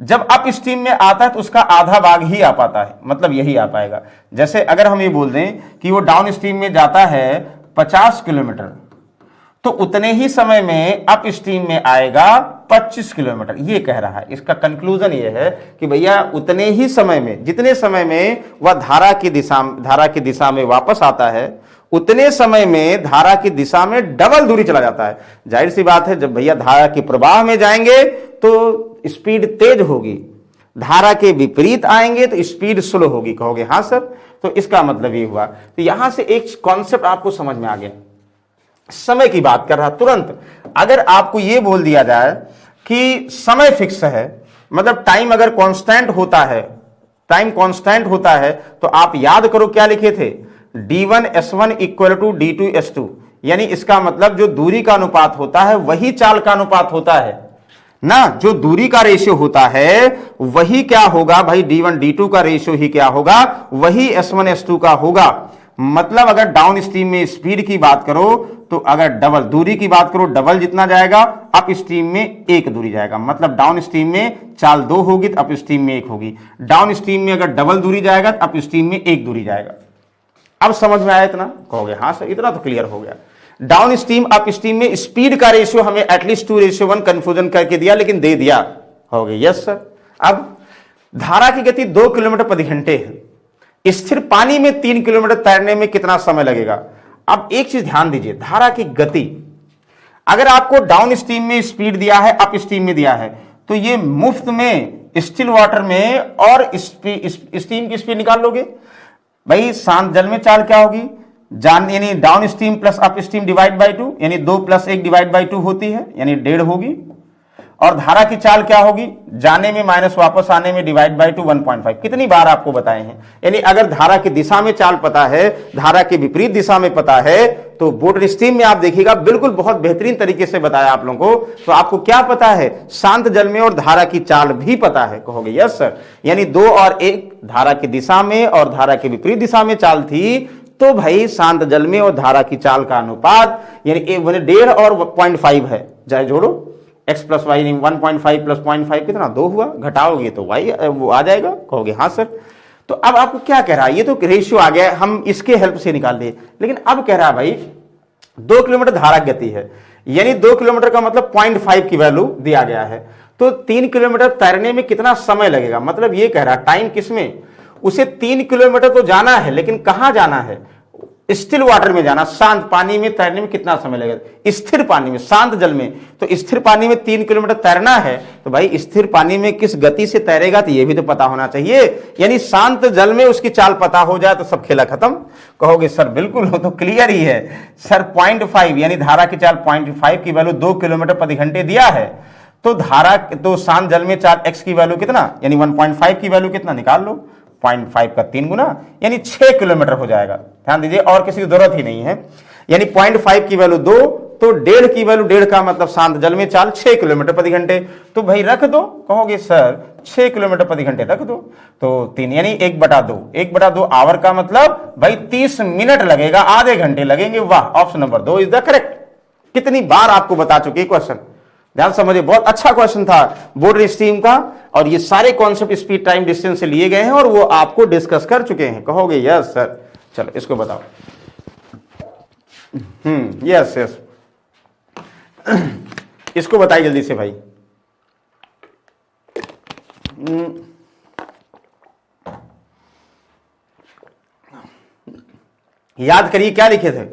जब अप स्ट्रीम में आता है तो उसका आधा भाग ही आ पाता है, मतलब यही आ पाएगा। जैसे अगर हम ये बोल दें कि वो डाउन स्ट्रीम में जाता है 50 किलोमीटर, तो उतने ही समय में अप स्ट्रीम में आएगा 25 किलोमीटर। ये कह रहा है, इसका कंक्लूजन ये है कि भैया उतने ही समय में, जितने समय में वह धारा की दिशा में वापस आता है, उतने समय में धारा की दिशा में डबल दूरी चला जाता है। जाहिर सी बात है, जब भैया धारा के प्रवाह में जाएंगे तो स्पीड तेज होगी, धारा के विपरीत आएंगे तो स्पीड स्लो होगी। कहोगे हां सर, तो इसका मतलब ये हुआ। तो यहां से एक कॉन्सेप्ट आपको समझ में आ गया, समय की बात कर रहा तुरंत। अगर आपको यह बोल दिया जाए कि समय फिक्स है, मतलब टाइम अगर कांस्टेंट होता है, टाइम कांस्टेंट होता है, तो आप याद करो क्या लिखे थे, d1 s1 equal to d2 s2, यानी इसका मतलब जो दूरी का अनुपात होता है वही चाल का अनुपात होता है ना। जो दूरी का रेशियो होता है वही क्या होगा भाई, d1 d2 का रेशियो ही क्या होगा, वही s1 s2 का होगा। मतलब अगर डाउन स्ट्रीम में स्पीड की बात करो तो अगर डबल दूरी की बात करो, डबल जितना जाएगा, अप स्ट्रीम में 1 दूरी जाएगा। मतलब डाउन स्ट्रीम में चाल 2 होगी तो अप स्ट्रीम में 1 होगी। डाउन स्ट्रीम में अगर डबल दूरी जाएगा तो अप स्ट्रीम में 1 दूरी जाएगा। अब समझ में आया इतना? कहोगे हां सर, इतना तो क्लियर हो गया। डाउन स्ट्रीम अप स्ट्रीम में स्पीड का रेशियो हमें एटलीस्ट 2:1 कंफ्यूजन करके दिया, लेकिन दे दिया। कहोगे यस सर। अब धारा की गति 2 किलोमीटर प्रति घंटे है, स्थिर पानी में 3 किलोमीटर तैरने में कितना समय लगेगा। अब एक चीज ध्यान दीजिए, धारा की गति अगर आपको डाउन स्ट्रीम में स्पीड दिया है, अप स्ट्रीम में दिया है, तो ये मुफ्त में स्टिल वाटर में और स्ट्रीम की स्पीड निकाल लोगे भाई। शांत जल में चाल क्या होगी, यानी down stream plus up stream divide by 2, यानी 2 + 1 डिवाइड बाई 2 होती है, यानी 1.5 होगी। और धारा की चाल क्या होगी, जाने में माइनस वापस आने में डिवाइड बाई टू 1.5। कितनी बार आपको बताए हैं, यानी अगर धारा की दिशा में चाल पता है, धारा के विपरीत दिशा में पता है, तो बोर्ड स्ट्रीम में आप देखिएगा बिल्कुल बहुत बेहतरीन तरीके से बताया आप लोगों को। तो आपको क्या पता है, शांत जल में और धारा की चाल भी पता है, कहोगे यस सर। यानी 2 और 1 धारा की दिशा में और धारा के विपरीत दिशा में चाल थी, तो भाई शांत जल में और धारा की चाल का अनुपात यानी 1.5 और 0.5 है, चाहे जोड़ो x प्लस वाई, 1.5 प्लस 0.5 कितना 2 हुआ, घटाओगे तो y वो आ जाएगा, कहोगे हाँ सर। तो अब आपको क्या कह रहा है, ये तो रेशियो आ गया, हम इसके हेल्प से निकाल दिए, लेकिन अब कह रहा है भाई 2 किलोमीटर धारा गति है, यानी 2 किलोमीटर का मतलब 0.5 की वैल्यू दिया गया है, तो 3 किलोमीटर तैरने में कितना समय लगेगा, मतलब ये कह रहा है टाइम किसमें, उसे 3 किलोमीटर तो जाना है, लेकिन कहां जाना है, स्थिर वाटर में जाना, शांत पानी में तैरने में कितना समय लगेगा, स्थिर पानी में, शांत जल में, तो स्थिर पानी में 3 किलोमीटर तैरना है, तो भाई स्थिर पानी में किस गति से तैरेगा, तो ये भी तो पता होना चाहिए। यानी शांत जल में उसकी चाल पता हो जाए तो सब खेला खत्म, कहोगे सर बिल्कुल हो तो क्लियर ही है सर। 0.5 यानी धारा की चाल 0.5 की वैल्यू 2 किलोमीटर प्रति घंटे दिया है, तो धारा तो शांत जल में चाल x की वैल्यू कितना, यानी 1.5 की वैल्यू कितना निकाल लो, 0.5 का 3 गुना, यानी 6 किलोमीटर हो जाएगा। ध्यान दीजिए, और किसी की जरूरत ही नहीं है, यानी 0.5 की वैल्यू 2, तो 1.5 की वैल्यू 1.5 का मतलब शांत जल में चाल 6 किलोमीटर प्रति घंटे, तो भाई रख दो, कहोगे सर 6 किलोमीटर प्रति घंटे रख दो, तो 3 यानी 1/2, 1/2 आवर का मतलब भाई 30 मिनट लगेगा, आधे घंटे लगेंगे। वाह, option number 2 is the correct. कितनी बार आपको बता चुके क्वेश्चन, ध्यान समझिए, बहुत अच्छा क्वेश्चन था बोर्ड स्ट्रीम का, और ये सारे कॉन्सेप्ट स्पीड टाइम डिस्टेंस से लिए गए हैं और वो आपको डिस्कस कर चुके हैं, कहोगे यस सर। चलो इसको बताओ, यस यस, इसको बताइए जल्दी से भाई। याद करिए क्या लिखे थे,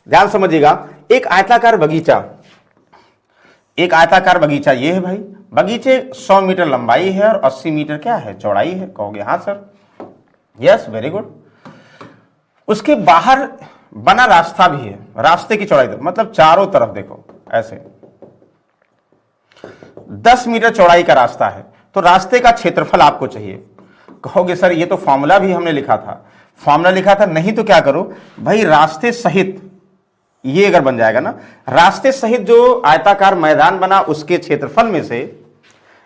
ध्यान समझिएगा, एक आयताकार बगीचा, एक आयताकार बगीचा ये है भाई, बगीचे 100 मीटर लंबाई है और 80 मीटर क्या है, चौड़ाई है, कहोगे हाँ सर, यस वेरी गुड। उसके बाहर बना रास्ता भी है, रास्ते की चौड़ाई मतलब चारों तरफ देखो ऐसे 10 मीटर चौड़ाई का रास्ता है, तो रास्ते का क्षेत्रफल आपको चाहिए, कहोगे सर ये तो फॉर्मूला भी हमने लिखा था, फॉर्मूला लिखा था, नहीं तो क्या करो भाई, रास्ते सहित ये अगर बन जाएगा ना, रास्ते सहित जो आयताकार मैदान बना उसके क्षेत्रफल में से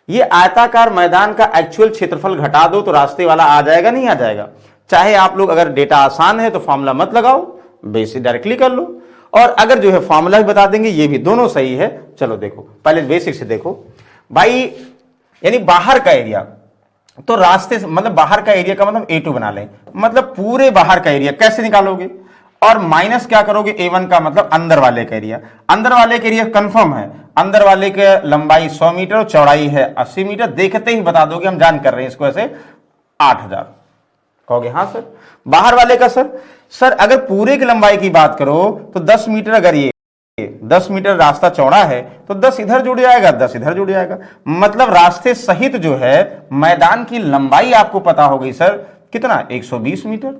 ये आयताकार मैदान का एक्चुअल क्षेत्रफल घटा दो, तो रास्ते वाला आ जाएगा, नहीं आ जाएगा। चाहे आप लोग अगर डेटा आसान है तो फॉर्मूला मत लगाओ, बेसिक डायरेक्टली कर लो, और अगर जो है फॉर्मूला भी बता देंगे, ये भी दोनों सही है। चलो देखो, पहले बेसिक से देखो भाई, यानी बाहर का एरिया, तो रास्ते मतलब बाहर का एरिया का मतलब A2 बना लें, मतलब पूरे बाहर का एरिया कैसे निकालोगे, और माइनस क्या करोगे A1 का मतलब अंदर वाले का एरिया, अंदर वाले का एरिया कंफर्म है, अंदर वाले के लंबाई 100 मीटर और चौड़ाई है 80 मीटर, देखते ही बता दोगे, हम जान कर रहे हैं इसको ऐसे 8000, कहोगे हाँ सर। बाहर वाले का सर अगर पूरे की लंबाई की बात करो तो 10 मीटर, अगर ये 10 मीटर रास्ता चौड़ा है तो 10 इधर जुड़ जाएगा, 10 इधर जुड़ जाएगा, मतलब रास्ते सहित जो है मैदान की लंबाई आपको पता हो गई सर कितना, 120 मीटर,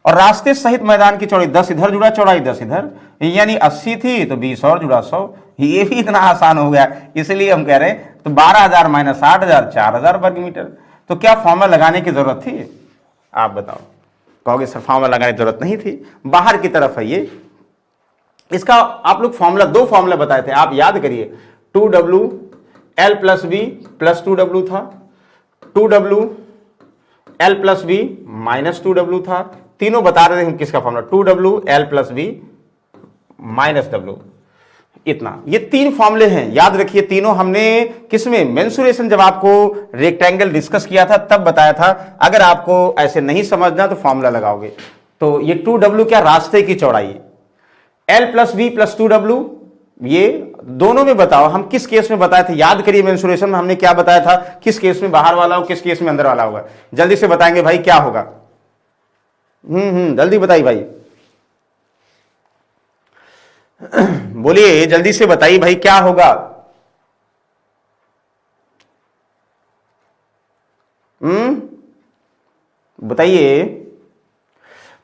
और रास्ते सहित मैदान की चौड़ाई 10 इधर जुड़ा, चौड़ाई 10 इधर, यानी 80 थी तो 20 और जुड़ा 100, ये भी इतना आसान हो गया, इसलिए हम कह रहे हैं तो 12,000 माइनस 8,000 4,000 वर्ग मीटर। तो क्या फॉर्मूला लगाने की जरूरत थी, आप बताओ, कहोगे सर फॉर्मूला लगाने की जरूरत नहीं थी, बाहर की तरफ है ये। इसका आप लोग फॉर्मूला, 2 फॉर्मूला बताए थे, आप याद करिए, 2W L plus B plus 2W था, 2W L plus B minus 2W था, तीनों बता रहे थे हम किसका formula, 2W L plus B minus W, इतना, ये 3 फॉर्मूले हैं, याद रखिए तीनों हमने किसमें, मेंसुरेशन जब आपको रेक्टेंगल डिस्कस किया था तब बताया था, अगर आपको ऐसे नहीं समझना तो फॉर्मूला लगाओगे। तो ये 2W क्या, रास्ते की चौड़ाई, L plus B plus 2W, ये दोनों में बताओ हम किस केस में बताए थे, याद करिए मेंसुरेशन में हमने क्या बताया था, किस केस में बाहर वाला हो, किस केस में अंदर वाला होगा, जल्दी से बताएंगे भाई क्या होगा, जल्दी बताइए भाई, बोलिए जल्दी से बताइए भाई क्या होगा, बताइए।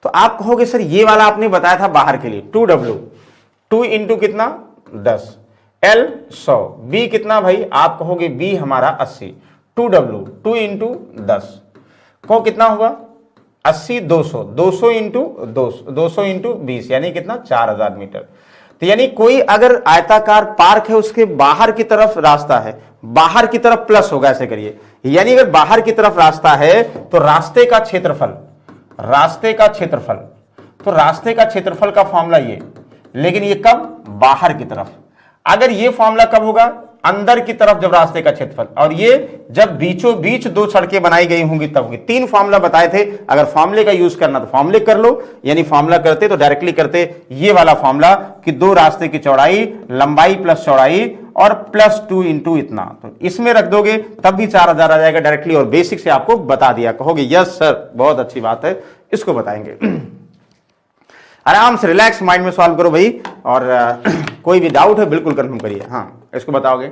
तो आप कहोगे सर ये वाला आपने बताया था बाहर के लिए 2W, 2 इंटू कितना 10, L 100, B कितना भाई, आप कहोगे B हमारा 80, 2W 2 इंटू 10, कहो कितना होगा 80, 200, 200 इंटू 200 इंटू 20, यानी कितना 4000 मीटर। तो यानी कोई अगर आयताकार पार्क है उसके बाहर की तरफ रास्ता है, बाहर की तरफ प्लस होगा, ऐसे करिए, यानी अगर बाहर की तरफ रास्ता है तो रास्ते का क्षेत्रफल, रास्ते का क्षेत्रफल, तो रास्ते का क्षेत्रफल का फॉर्मूला ये, लेकिन ये कब, बाहर की तरफ। अगर ये फॉर्मूला कब होगा, अंदर की तरफ जब रास्ते का क्षेत्रफल, और ये जब बीचों बीच दो सड़कें बनाई गई होंगी तब होगी। तीन फॉर्मूला बताए थे, अगर फॉर्मूले का यूज करना तो फॉर्मूले कर लो, यानी फॉर्मूला करते तो डायरेक्टली करते ये वाला फॉर्मूला कि दो रास्ते की चौड़ाई, लंबाई प्लस चौड़ाई और प्लस 2 इंटू इतना, तो इसमें रख दोगे तब भी 4000 आ जाएगा डायरेक्टली, और बेसिक से आपको बता दिया। कहोगे यस सर बहुत अच्छी बात है, इसको बताएंगे। आराम से रिलैक्स माइंड में सॉल्व करो भाई, और कोई भी डाउट है बिल्कुल कंफर्म करिए। हाँ इसको बताओगे।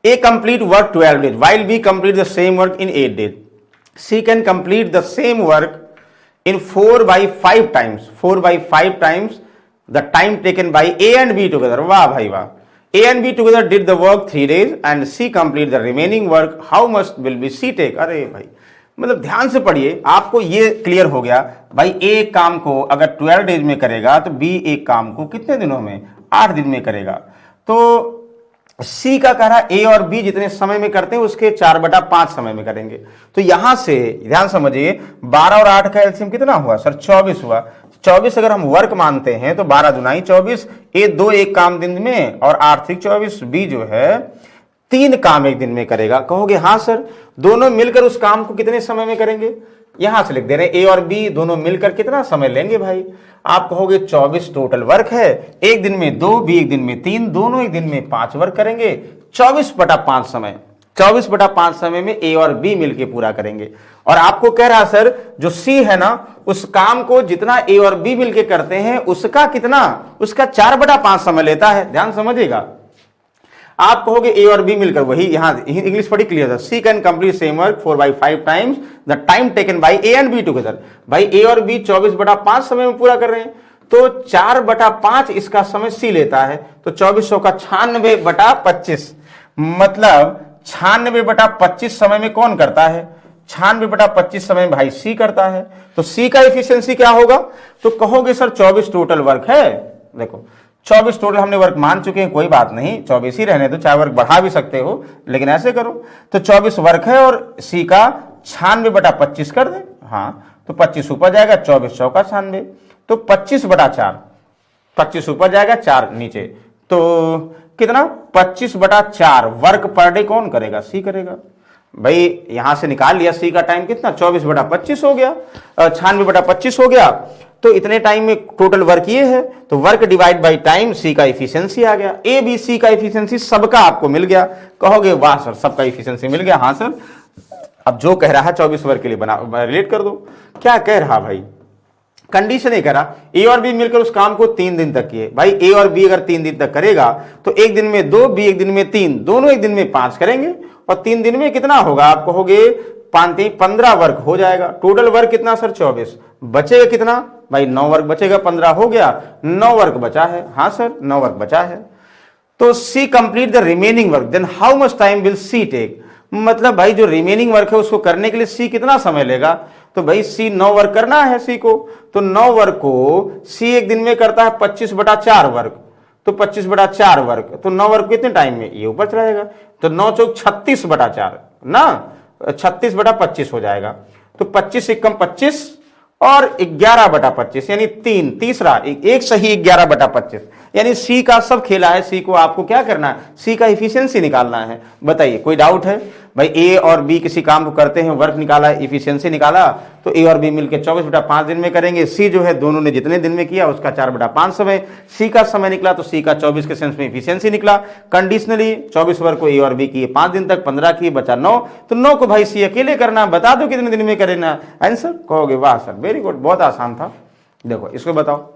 A complete work 12 days, while B complete the same work in 8 days. C can complete the same work in 4 by 5 times, 4 by 5 times the time taken by A and B together. वाह भाई वाह, A and B together did the work 3 days and C complete the remaining work. How much will be C take? अरे भाई मतलब ध्यान से पढ़िए, आपको ये क्लियर हो गया भाई, A काम को अगर 12 डेज में करेगा तो B एक काम को कितने दिनों में, 8 दिन में करेगा। तो C का कह रहा A और B जितने समय में करते हैं उसके 4/5 समय में करेंगे। तो यहां से ध्यान समझिए, 12 और 8 का एलसीएम कितना हुआ सर, 24 हुआ। 24 अगर हम वर्क मानते हैं तो 12 दुनाई 24, A 2 एक काम दिन में और 8 3 24, B जो है 3 काम एक दिन में करेगा। कहोगे हाँ सर, दोनों मिलकर उस काम को कितने समय में करेंगे, यहां से लिख दे रहे हैं A और B दोनों मिलकर कितना समय लेंगे भाई। आप कहोगे 24 टोटल वर्क है, एक दिन में 2, B एक दिन में 3, दोनों एक दिन में 5 वर्क करेंगे। 24/5 समय, 24/5 समय में A और B मिलके पूरा करेंगे। और आपको कह रहा सर जो C है ना, उस काम को जितना A और B मिलके करते हैं उसका कितना, उसका 4/5 समय लेता है। ध्यान समझिएगा, आप कहोगे A और B मिलकर, वही यहां इंग्लिश पढ़ी क्लियर था, C can complete same work 4 by 5 times the time taken by A and B together. भाई A और B 24/5 समय में पूरा कर रहे हैं, तो 4/5 इसका समय C लेता है, तो 2400 का 96/25, मतलब 96/25 समय में कौन करता है, 96/25 समय में भाई C करता है। तो C का एफिशिएंसी क्या होगा, तो कहोगे सर 24 टोटल वर्क है। देखो 24 टोटल हमने वर्क मान चुके हैं, कोई बात नहीं 24 ही रहने दो, चाहे वर्क बढ़ा भी सकते हो, लेकिन ऐसे करो तो 24 वर्क है और C का 96/25 कर दे। हाँ तो 25 ऊपर जाएगा, 24 चौका 96, तो 25/4, 25 ऊपर जाएगा 4 नीचे, तो कितना 25/4 वर्क पर डे कौन करेगा, C करेगा। भाई यहां से निकाल लिया, C का टाइम कितना 24/25 हो गया, 96/25 हो गया, तो इतने टाइम में टोटल वर्क ये है, तो work divide by time, C का एफिशिएंसी आ गया। A B C का एफिशिएंसी सबका आपको मिल गया। कहोगे वाह सर सबका एफिशिएंसी मिल गया। हाँ सर, अब जो कह रहा है 24 वर्क के लिए बना रिलेट कर दो। क्या कह रहा भाई, कंडीशन ये कह रहा A और B मिलकर उस काम को 3 दिन तक किए। भाई A और B अगर 3 दिन तक करेगा तो एक दिन में 2, B एक दिन में 3, दोनों एक दिन में 5 करेंगे, और 3 दिन में कितना होगा, आप कहोगे 15 वर्क हो जाएगा। टोटल वर्क कितना सर 24, बचेगा कितना भाई 9 वर्क बचेगा, 15 हो गया, 9 वर्क बचा है। हाँ सर 9 वर्क बचा है, तो C complete the remaining work, then how much time will C take, मतलब भाई जो रिमेनिंग वर्क है उसको करने के लिए C कितना समय लेगा, तो भाई C 9 वर्क करना है C को, तो 9 वर्क को C एक दिन में करता है 25/4 वर्क, तो 25/4 वर्क, तो 9 वर्क कितने टाइम में, ये ऊपर चला जाएगा, तो 9 चौक 36/4 ना, 36/25 हो जाएगा, तो 25 एकम 25 और 11/25 यानी 3, तीसरा एक सही 11/25, यानी C का सब खेला है। C को आपको क्या करना है, C का एफिशिएंसी निकालना है। बताइए कोई डाउट है भाई, A और B किसी काम को करते हैं, वर्क निकाला, एफिशिएंसी निकाला, तो A और B मिलकर 24/5 दिन में करेंगे। C जो है दोनों ने जितने दिन में किया उसका 4/5 समय, C का समय निकला, तो C का 24 के सेंस में एफिशिएंसी निकला। कंडीशनली 24 वर्क को A और B किए 5 दिन तक, 15 किए, बचा 9, तो 9 को भाई C अकेले करना। बता दो कितने दिन में करेना आंसर, कहोगे वाह सर वेरी गुड, बहुत आसान था। देखो इसको बताओ,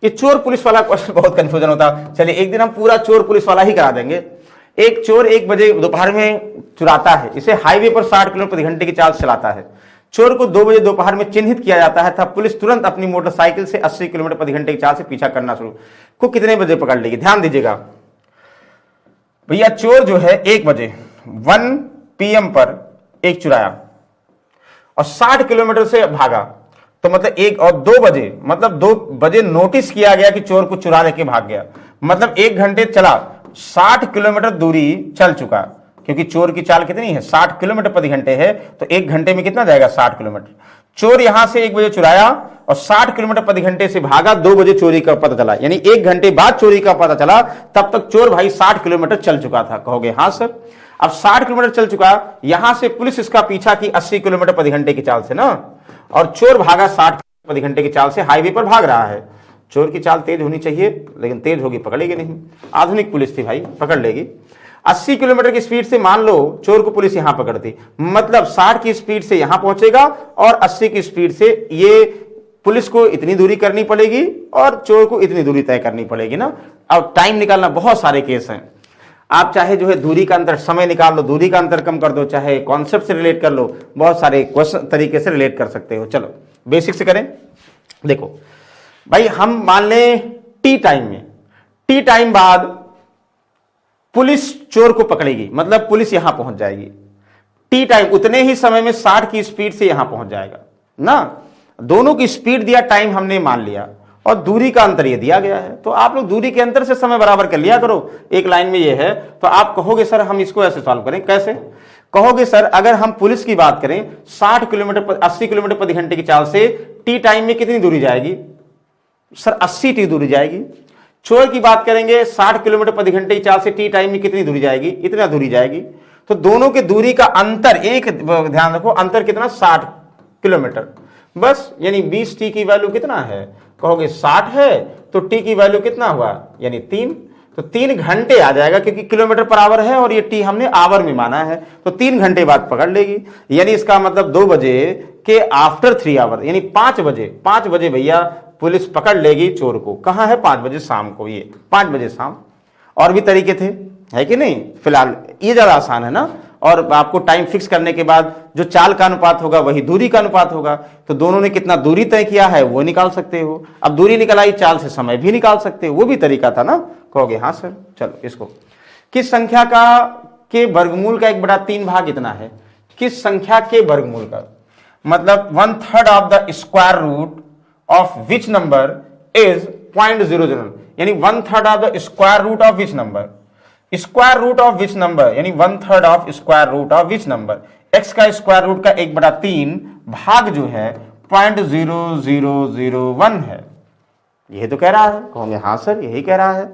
ये चोर पुलिस वाला क्वेश्चन बहुत कंफ्यूजन होता है। चलिए एक दिन हम पूरा चोर पुलिस वाला ही करा देंगे। एक चोर 1 बजे दोपहर में चुराता है, इसे हाईवे पर 60 किलोमीटर प्रति घंटे की चाल से चलाता है। चोर को 2 बजे दोपहर में चिन्हित किया जाता है, तब पुलिस तुरंत अपनी मोटरसाइकिल से 80 किलोमीटर प्रति घंटे की चाल से पीछा करना शुरू को कितने बजे पकड़ लेगी? ध्यान दीजिएगा भैया, चोर जो है 1 बजे 1 PM पर एक चुराया और 60 किलोमीटर से भागा, तो मतलब 1 और 2 बजे, मतलब 2 बजे नोटिस किया गया कि चोर को चुरा लेके भाग गया, मतलब 1 घंटे चला, 60 किलोमीटर दूरी चल चुका, क्योंकि चोर की चाल कितनी है? 60 किलोमीटर प्रति घंटे है, तो 1 घंटे में कितना जाएगा? 60 किलोमीटर। चोर यहां से 1 बजे चुराया और 60 किलोमीटर प्रति घंटे से भागा, 2 बजे चोरी का पता चला, यानी 1 घंटे बाद चोरी का पता चला, तब तक चोर भाई 60 किलोमीटर चल चुका था। कहोगे हाँ सर। अब 60 किलोमीटर चल चुका, यहां से पुलिस इसका पीछा की 80 किलोमीटर प्रति घंटे की चाल से ना, और चोर भागा 60 प्रति घंटे की चाल से, हाईवे पर भाग रहा है। चोर की चाल तेज होनी चाहिए, लेकिन तेज होगी पकड़ेगी नहीं, आधुनिक पुलिस थी भाई, पकड़ लेगी। 80 किलोमीटर की स्पीड से मान लो चोर को पुलिस यहां पकड़ती, मतलब 60 की स्पीड से यहां पहुंचेगा और 80 की स्पीड से ये पुलिस को इतनी दूरी करनी पड़ेगी और चोर को इतनी दूरी तय करनी पड़ेगी ना। अब टाइम निकालना, बहुत सारे केस हैं, आप चाहे जो है दूरी का अंतर, समय निकाल लो, दूरी का अंतर कम कर दो, चाहे कॉन्सेप्ट से रिलेट कर लो, बहुत सारे क्वेश्चन तरीके से रिलेट कर सकते हो। चलो बेसिक से करें। देखो भाई, हम मान लें टी टाइम में, टी टाइम बाद पुलिस चोर को पकड़ेगी, मतलब पुलिस यहां पहुंच जाएगी। टी टाइम उतने ही समय में 60 की स्पीड से यहां पहुंच जाएगा ना। दोनों की स्पीड दिया, टाइम हमने मान लिया, और दूरी का अंतर ये दिया गया है, तो आप लोग दूरी के अंतर से समय बराबर कर लिया करो। एक लाइन में ये है, तो आप कहोगे सर हम इसको ऐसे सॉल्व करें, कैसे कहोगे सर? अगर हम पुलिस की बात करें, 60 किलोमीटर 80 किलोमीटर प्रति घंटे की चाल से टी टाइम में कितनी दूरी जाएगी? सर 80 टी दूरी जाएगी। चोर की बात करेंगे, 60 किलोमीटर प्रति घंटे की चाल से टी टाइम में कितनी दूरी जाएगी? इतना दूरी जाएगी। तो दोनों के दूरी का अंतर, एक ध्यान रखो, अंतर कितना? 60 किलोमीटर बस, यानी 20 टी की वैल्यू कितना है? कहोगे 60 है, तो टी की वैल्यू कितना हुआ? यानी 3, तो 3 घंटे आ जाएगा, क्योंकि किलोमीटर पर आवर है और ये टी हमने आवर में माना है, तो 3 घंटे बाद पकड़ लेगी। यानी इसका मतलब 2 बजे के आफ्टर 3 आवर, यानी 5 बजे भैया पुलिस पकड़ लेगी चोर को। कहां है? 5 बजे शाम को, ये 5 बजे शाम। और भी तरीके थे, है कि नहीं? फिलहाल ये ज्यादा आसान है ना, और आपको टाइम फिक्स करने के बाद जो चाल का अनुपात होगा वही दूरी का अनुपात होगा, तो दोनों ने कितना दूरी तय किया है वो निकाल सकते हो। अब दूरी निकल आई, चाल से समय भी निकाल सकते हो, वो भी तरीका था ना। कहोगे हाँ सर। चलो इसको, किस संख्या का के वर्गमूल का 1/3 भाग इतना है? किस संख्या के वर्गमूल का, मतलब 1/3 of the square root of which number is 0.00, यानी 1/3 of the square root of which number, square root of which number, यानी 1/3 of square root of which number, x का स्क्वायर रूट का 1/3 भाग जो है 0.0001 है। यही तो कह रहा है। कहोगे हाँ सर यही कह रहा है।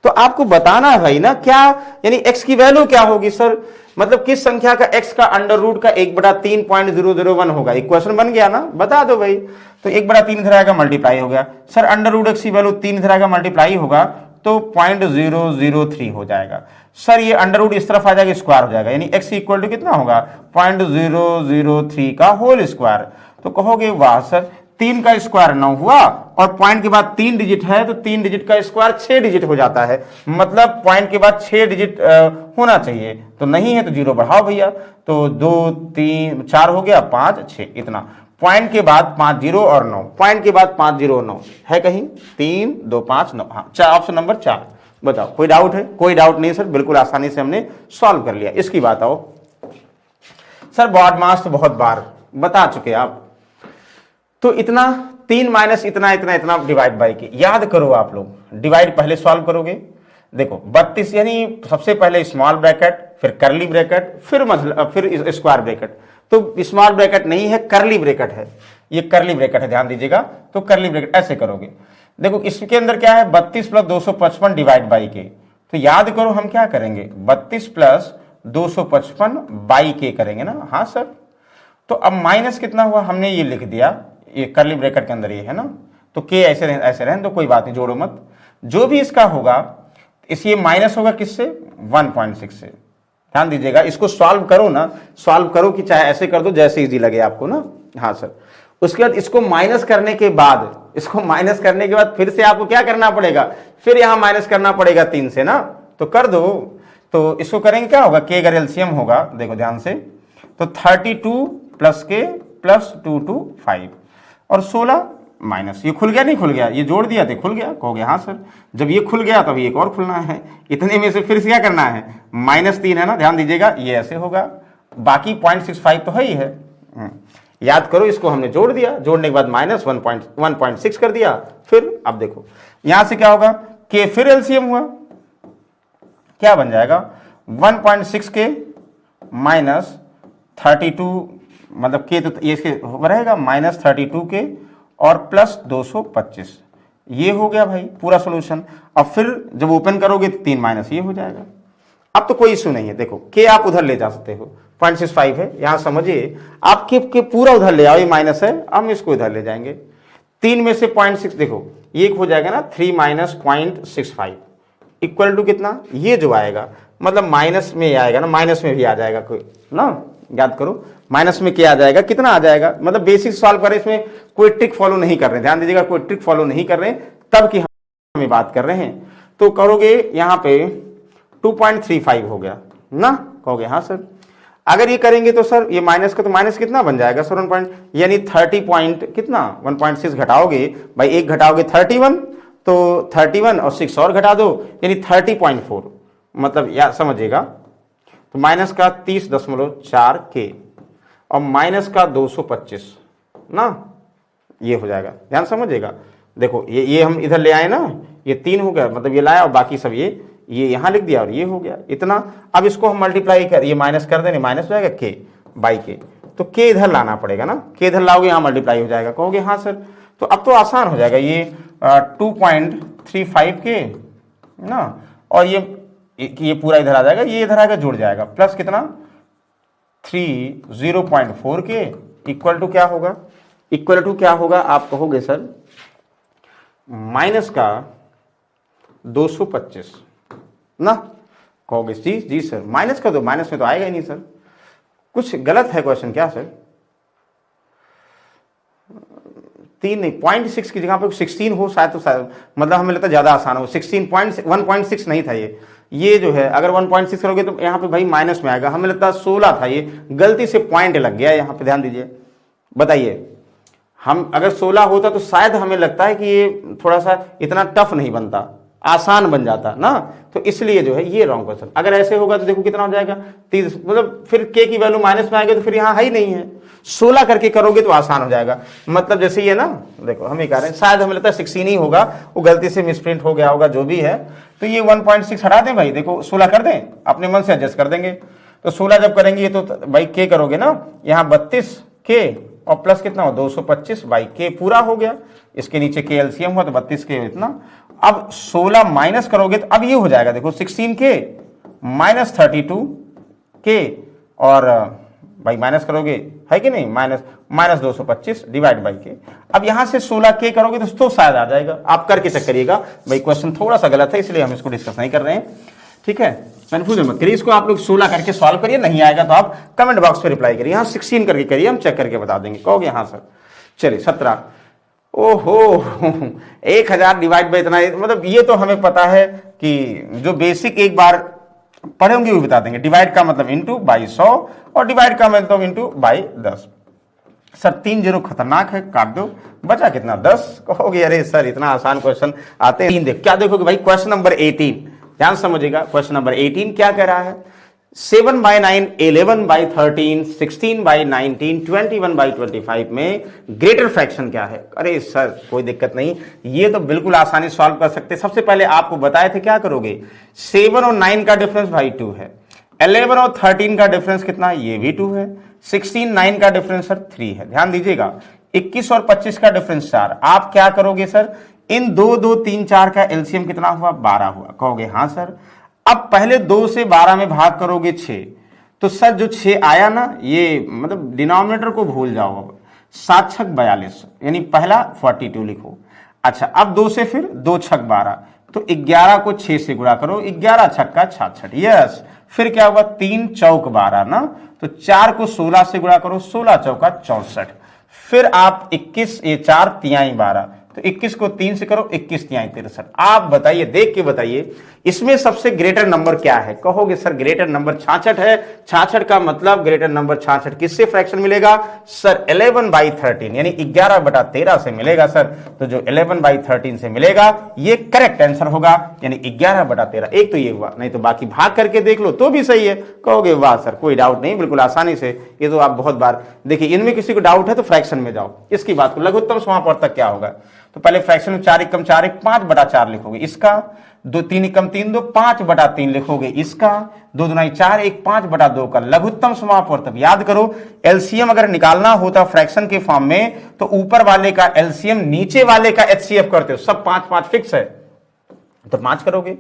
तो आपको बताना है भाई ना, क्या यानी x की वैल्यू क्या होगी सर? मतलब किस संख्या का x का अंडर रूट का 1/3 0.001 होगा। एक क्वेश्चन बन गया ना, बता दो भाई। तो 1/3 इधर आएगा, मल्टीप्लाई हो गया। सर अंडर रूट x की वैल्यू 3 इधर आएगा, मल्टीप्लाई होगा, तो 0.003 हो जाएगा। सर ये अंडर रूट इस तरफ आ जाएगा, स्क्वायर हो जाएगा, यानी x इक्वल टू कितना होगा? 0.003 का होल स्क्वायर। तो कहोगे वाह सर, 3 का स्क्वायर 9 हुआ, और पॉइंट के बाद 3 डिजिट है, तो 3 डिजिट का स्क्वायर 6 डिजिट हो जाता है, मतलब पॉइंट के बाद 6 डिजिट होना चाहिए, तो नहीं है तो 0 बढ़ाओ भैया, तो 2 3 4 हो गया, 5 6 इतना। पॉइंट के बाद 5 0 और 9, पॉइंट के बाद 5 0 9 है कहीं? 3 2 5 9, हाँ, ऑप्शन नंबर 4। बताओ कोई डाउट है? कोई डाउट नहीं सर, बिल्कुल आसानी से हमने सॉल्व कर लिया। इसकी बात आओ सर, बॉड मास तो बहुत बार बता चुके आप, तो इतना 3 माइनस इतना इतना इतना डिवाइड बाई के याद करो आप लोग। डिवाइड पहले सॉल्व करोगे, देखो 32, यानी सबसे पहले स्मॉल ब्रैकेट, फिर करली ब्रैकेट, फिर स्क्वायर ब्रैकेट। तो स्मॉल ब्रैकेट नहीं है, करली ब्रैकेट है, ये करली ब्रैकेट है, ध्यान दीजिएगा। तो करली ब्रैकेट ऐसे करोगे, देखो इसके अंदर क्या है? 32 + 255 डिवाइड बाई के। तो याद करो हम क्या करेंगे? 32 + 255 बाई के करेंगे ना। हाँ सर। तो अब माइनस कितना हुआ? हमने ये लिख दिया, ये करली ब्रैकेट के अंदर ये है ना, तो के ऐसे रहने दो, कोई बात नहीं, जोड़ो मत। जो भी इसका होगा, ये माइनस होगा किससे? 1.6 से। ध्यान दीजिएगा, इसको सॉल्व करो ना, सॉल्व करो कि चाहे ऐसे कर दो जैसे इजी लगे आपको ना। हाँ सर। उसके बाद इसको माइनस करने के बाद, फिर से आपको क्या करना पड़ेगा? फिर यहां माइनस करना पड़ेगा 3 से ना, तो कर दो। तो इसको करेंगे, क्या होगा? के अगर एलसीएम होगा, देखो ध्यान से, तो 32 + के प्लस 2 to 5 और 16 माइनस, ये खुल गया नहीं खुल गया, ये जोड़ दिया तो खुल गया। कहोगे हाँ सर, जब ये खुल गया तब एक और खुलना है, इतने में से फिर से क्या करना है, -3 है ना, ध्यान दीजिएगा ये ऐसे होगा, बाकी 0.65 तो है ही है। याद करो, इसको हमने जोड़ दिया, जोड़ने के बाद -1.6 कर दिया। फिर अब देखो यहां से क्या होगा, के फिर एलसीएम हुआ, क्या बन जाएगा 1.6 के -32, मतलब के तो ये इसके रहेगा -32 के और प्लस 225, ये हो गया भाई पूरा सोल्यूशन। अब फिर जब ओपन करोगे तो 3 माइनस ये हो जाएगा। अब तो कोई इशू नहीं है, देखो के आप उधर ले जा सकते हो, 0.65 है, यहां समझिए आप के पूरा उधर ले आओ, ये माइनस है, हम इसको इधर ले जाएंगे। 3 में से 0.6 देखो ये हो जाएगा ना, 3 माइनस 0.65 इक्वल टू कितना, ये जो आएगा मतलब माइनस में आएगा ना, माइनस में भी आ जाएगा कोई ना, याद करो माइनस में क्या आ जाएगा, कितना आ जाएगा, मतलब बेसिक सॉल्व करें, इसमें कोई ट्रिक फॉलो नहीं कर रहे हैं, ध्यान दीजिएगा, कोई ट्रिक फॉलो नहीं कर रहे हैं, तब की हम बात कर रहे हैं। तो करोगे यहाँ पे 2.35 हो गया ना, कहोगे हाँ सर। अगर ये करेंगे तो सर ये माइनस का तो माइनस कितना बन जाएगा सर, 1 पॉइंट यानी 30 पॉइंट कितना, 1.6 घटाओगे भाई, 1 घटाओगे 31, तो 31 और 6 और घटा दो यानी 30.4, मतलब यार समझिएगा, तो माइनस का 30.4 के और माइनस का 225 ना, ये हो जाएगा, ध्यान समझिएगा। देखो ये हम इधर ले आए ना, ये 3 हो गया, मतलब ये लाया और बाकी सब ये यहां लिख दिया और ये हो गया इतना। अब इसको हम मल्टीप्लाई कर, ये माइनस कर देंगे, माइनस हो जाएगा के बाई के, तो के इधर लाना पड़ेगा ना, के इधर लाओगे यहाँ मल्टीप्लाई हो जाएगा। कहोगे हाँ सर, तो अब तो आसान हो जाएगा, ये 2.35 के ना, और ये पूरा इधर आ जाएगा, ये इधर आएगा जुड़ जाएगा, प्लस कितना 0.4 के इक्वल टू क्या होगा, इक्वल टू क्या होगा आप कहोगे सर, माइनस का 225 ना, कहोगे जी जी सर, माइनस का, तो माइनस में तो आएगा ही नहीं सर, कुछ गलत है क्वेश्चन क्या सर, 3 नहीं 0.6 की जगह पे 16 हो शायद, तो शायद मतलब हमें लगता है ज्यादा आसान हो, 1.6 नहीं था ये जो है, अगर 1.6 करोगे तो यहाँ पे भाई माइनस में आएगा, हमें लगता है 16 था, ये गलती से पॉइंट लग गया यहाँ पे, ध्यान दीजिए। बताइए हम अगर 16 होता तो शायद हमें लगता है कि ये थोड़ा सा इतना टफ नहीं बनता, आसान बन जाता ना, तो इसलिए जो है ये रॉन्ग क्वेश्चन। अगर ऐसे होगा तो देखो कितना हो जाएगा 30, मतलब फिर के की वैल्यू माइनस में आएगा तो फिर यहाँ है ही नहीं है, 16 करके करोगे तो आसान हो जाएगा। मतलब जैसे ये ना, देखो हम ये कह रहे हैं, शायद हमें लगता है 16 ही होगा, वो गलती से मिसप्रिंट हो गया होगा, जो भी है। तो ये 1.6 हटा दें भाई, देखो 16 कर दें, अपने मन से एडजस्ट कर देंगे। तो 16 जब करेंगे तो भाई के करोगे ना, यहाँ 32 के और प्लस कितना हो 225 बाई के पूरा हो गया, इसके नीचे के एलसीएम हुआ तो 32 के इतना। अब 16 माइनस करोगे तो अब ये हो जाएगा, देखो 16 के माइनस 32 के और भाई माइनस करोगे है कि नहीं, माइनस 225 डिवाइड बाई के। अब यहां से 16 के करोगे तो शायद आ जाएगा, आप करके चेक करिएगा भाई, क्वेश्चन थोड़ा सा गलत है इसलिए हम इसको डिस्कस नहीं कर रहे हैं, ठीक है, कंफ्यूजन मत करिए। इसको आप लोग 16 करके सॉल्व करिए, नहीं आएगा तो आप कमेंट बॉक्स पे रिप्लाई करिए, यहाँ 16 करके करिए, हम चेक करके बता देंगे। कहोगे हाँ सर, चलिए 17, ओहो 1000 डिवाइड बाई इतना, मतलब ये तो हमें पता है कि जो बेसिक एक बार पढ़े होंगे वो बता देंगे। डिवाइड का मतलब इंटू बाई 100 और डिवाइड का मतलब इंटू बाई 10। सर 3 0 खतरनाक है, काट दो, बचा कितना 10। कहोगे अरे सर इतना आसान क्वेश्चन आते हैं। देख क्या देखोगे भाई, क्वेश्चन नंबर 18 ध्यान समझिएगा। क्वेश्चन नंबर 18 क्या कह रहा है, 7/9, 11/13, 16/19, 21/25 में ग्रेटर फ्रैक्शन क्या है। अरे सर कोई दिक्कत नहीं, ये तो बिल्कुल आसानी सॉल्व कर सकते। सबसे पहले आपको बताए थे क्या करोगे, 7 और 9 का डिफरेंस भाई 2 है, 11 और 13 का डिफरेंस कितना, ये भी 2 है, 16 9 का डिफरेंस सर 3 है। ध्यान दीजिएगा 21 और 25 का डिफरेंस 4। आप क्या करोगे सर, इन 2 2 3 4 का एलसीएम कितना हुआ, 12 हुआ। कहोगे हाँ सर। अब पहले 2 से 12 में भाग करोगे 6, तो सर जो 6 आया ना, ये मतलब डिनोमिनेटर को भूल जाओ। अब 7 छक 42 यानी पहला 42 लिखो। अच्छा अब 2 से फिर 2 छक 12, तो 11 को 6 से गुणा करो, 11 छक्का 66, यस। फिर क्या हुआ, 3 चौक 12 ना, तो 4 को 16 से गुणा करो, 16 चौका 64। फिर आप 21, ये 4 तिहाई 12, तो 21 को 3 से करो, 21 तिहाई 63। आप बताइए, देख के बताइए इसमें सबसे ग्रेटर नंबर क्या है। कहोगे सर ग्रेटर नंबर 66 है। 66 का मतलब ग्रेटर नंबर 66 किससे फ्रैक्शन मिलेगा सर 11/13 यानी 11/13 से मिलेगा सर। तो जो 11/13 से मिलेगा ये करेक्ट आंसर होगा, यानी 11/13। एक तो ये हुआ, नहीं तो बाकी भाग करके देख लो तो भी सही है। कहोगे वाह सर कोई डाउट नहीं, बिल्कुल आसानी से, ये तो आप बहुत बार देखिए। इनमें किसी को डाउट है तो फ्रैक्शन में जाओ, इसकी बात को लघुत्तम समापवर्तक क्या होगा। तो पहले फ्रैक्शन में 4 एकम 4 1 5/4 लिखोगे इसका, 2 3 एकम 3 2 5/3 लिखोगे इसका, 2 दूनाई 4 1 5/2 का लघुत्तम समापवर्तक। याद करो एलसीएम अगर निकालना होता फ्रैक्शन के फॉर्म में तो ऊपर वाले का एलसीएम नीचे वाले का एचसीएफ करते हो, सब 5 5 फिक्स है तो 5 करोगे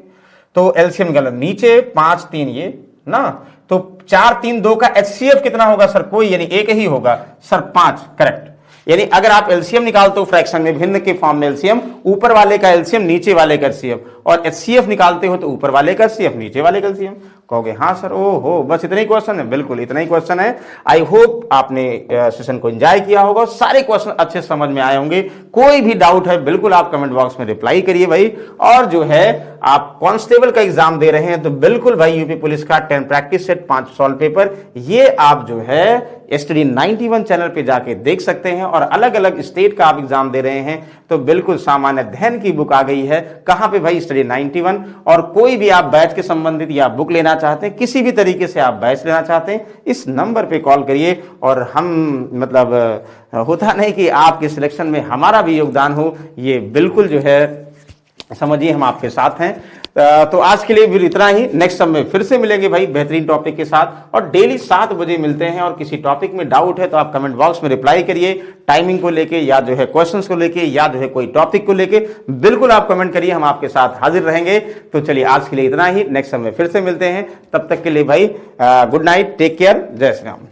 तो एलसीएम निकालो, नीचे 5 3 ये ना, तो 4 3 2 का एचसीएफ कितना होगा सर कोई, यानी एक ही होगा सर 5 करेक्ट। यानी अगर आप एलसीएम निकालते हो फ्रैक्शन में भिन्न के फॉर्म में एलसीएम, ऊपर वाले का एलसीएम नीचे वाले का एचसीएफ, और एचसीएफ निकालते हो तो ऊपर वाले का एचसीएफ नीचे वाले का एलसीएम। कहोगे हाँ सर ओ हो बस इतना ही क्वेश्चन है, बिल्कुल इतना ही क्वेश्चन है। आई होप आपने सेशन को एंजॉय किया होगा, सारे क्वेश्चन अच्छे समझ में आए होंगे। कोई भी डाउट है बिल्कुल आप कमेंट बॉक्स में रिप्लाई करिए भाई। और जो है आप कांस्टेबल का एग्जाम दे रहे हैं तो बिल्कुल भाई यूपी पुलिस का 10 प्रैक्टिस सेट 5 सॉल्व पेपर, ये आप जो है स्टडी 91 चैनल पे जाके देख सकते हैं। और अलग अलग स्टेट का आप एग्जाम दे रहे हैं तो बिल्कुल सामान्य अध्ययन की बुक आ गई है। कहां पे भाई स्टडी 91। और कोई भी आप बैच के संबंधित या बुक लेना चाहते हैं, किसी भी तरीके से आप बैच लेना चाहते हैं, इस नंबर पे कॉल करिए। और हम मतलब होता नहीं कि आपके सिलेक्शन में हमारा भी योगदान हो, ये बिल्कुल जो है समझिए हम आपके साथ हैं। तो आज के लिए भी इतना ही, नेक्स्ट समय फिर से मिलेंगे भाई बेहतरीन टॉपिक के साथ, और डेली 7 बजे मिलते हैं। और किसी टॉपिक में डाउट है तो आप कमेंट बॉक्स में रिप्लाई करिए, टाइमिंग को लेके या जो है क्वेश्चंस को लेके या जो है कोई टॉपिक को लेके, बिल्कुल आप कमेंट करिए, हम आपके साथ हाजिर रहेंगे। तो चलिए आज के लिए इतना ही, नेक्स्ट समय फिर से मिलते हैं, तब तक के लिए भाई गुड नाइट, टेक केयर, जय श्री राम।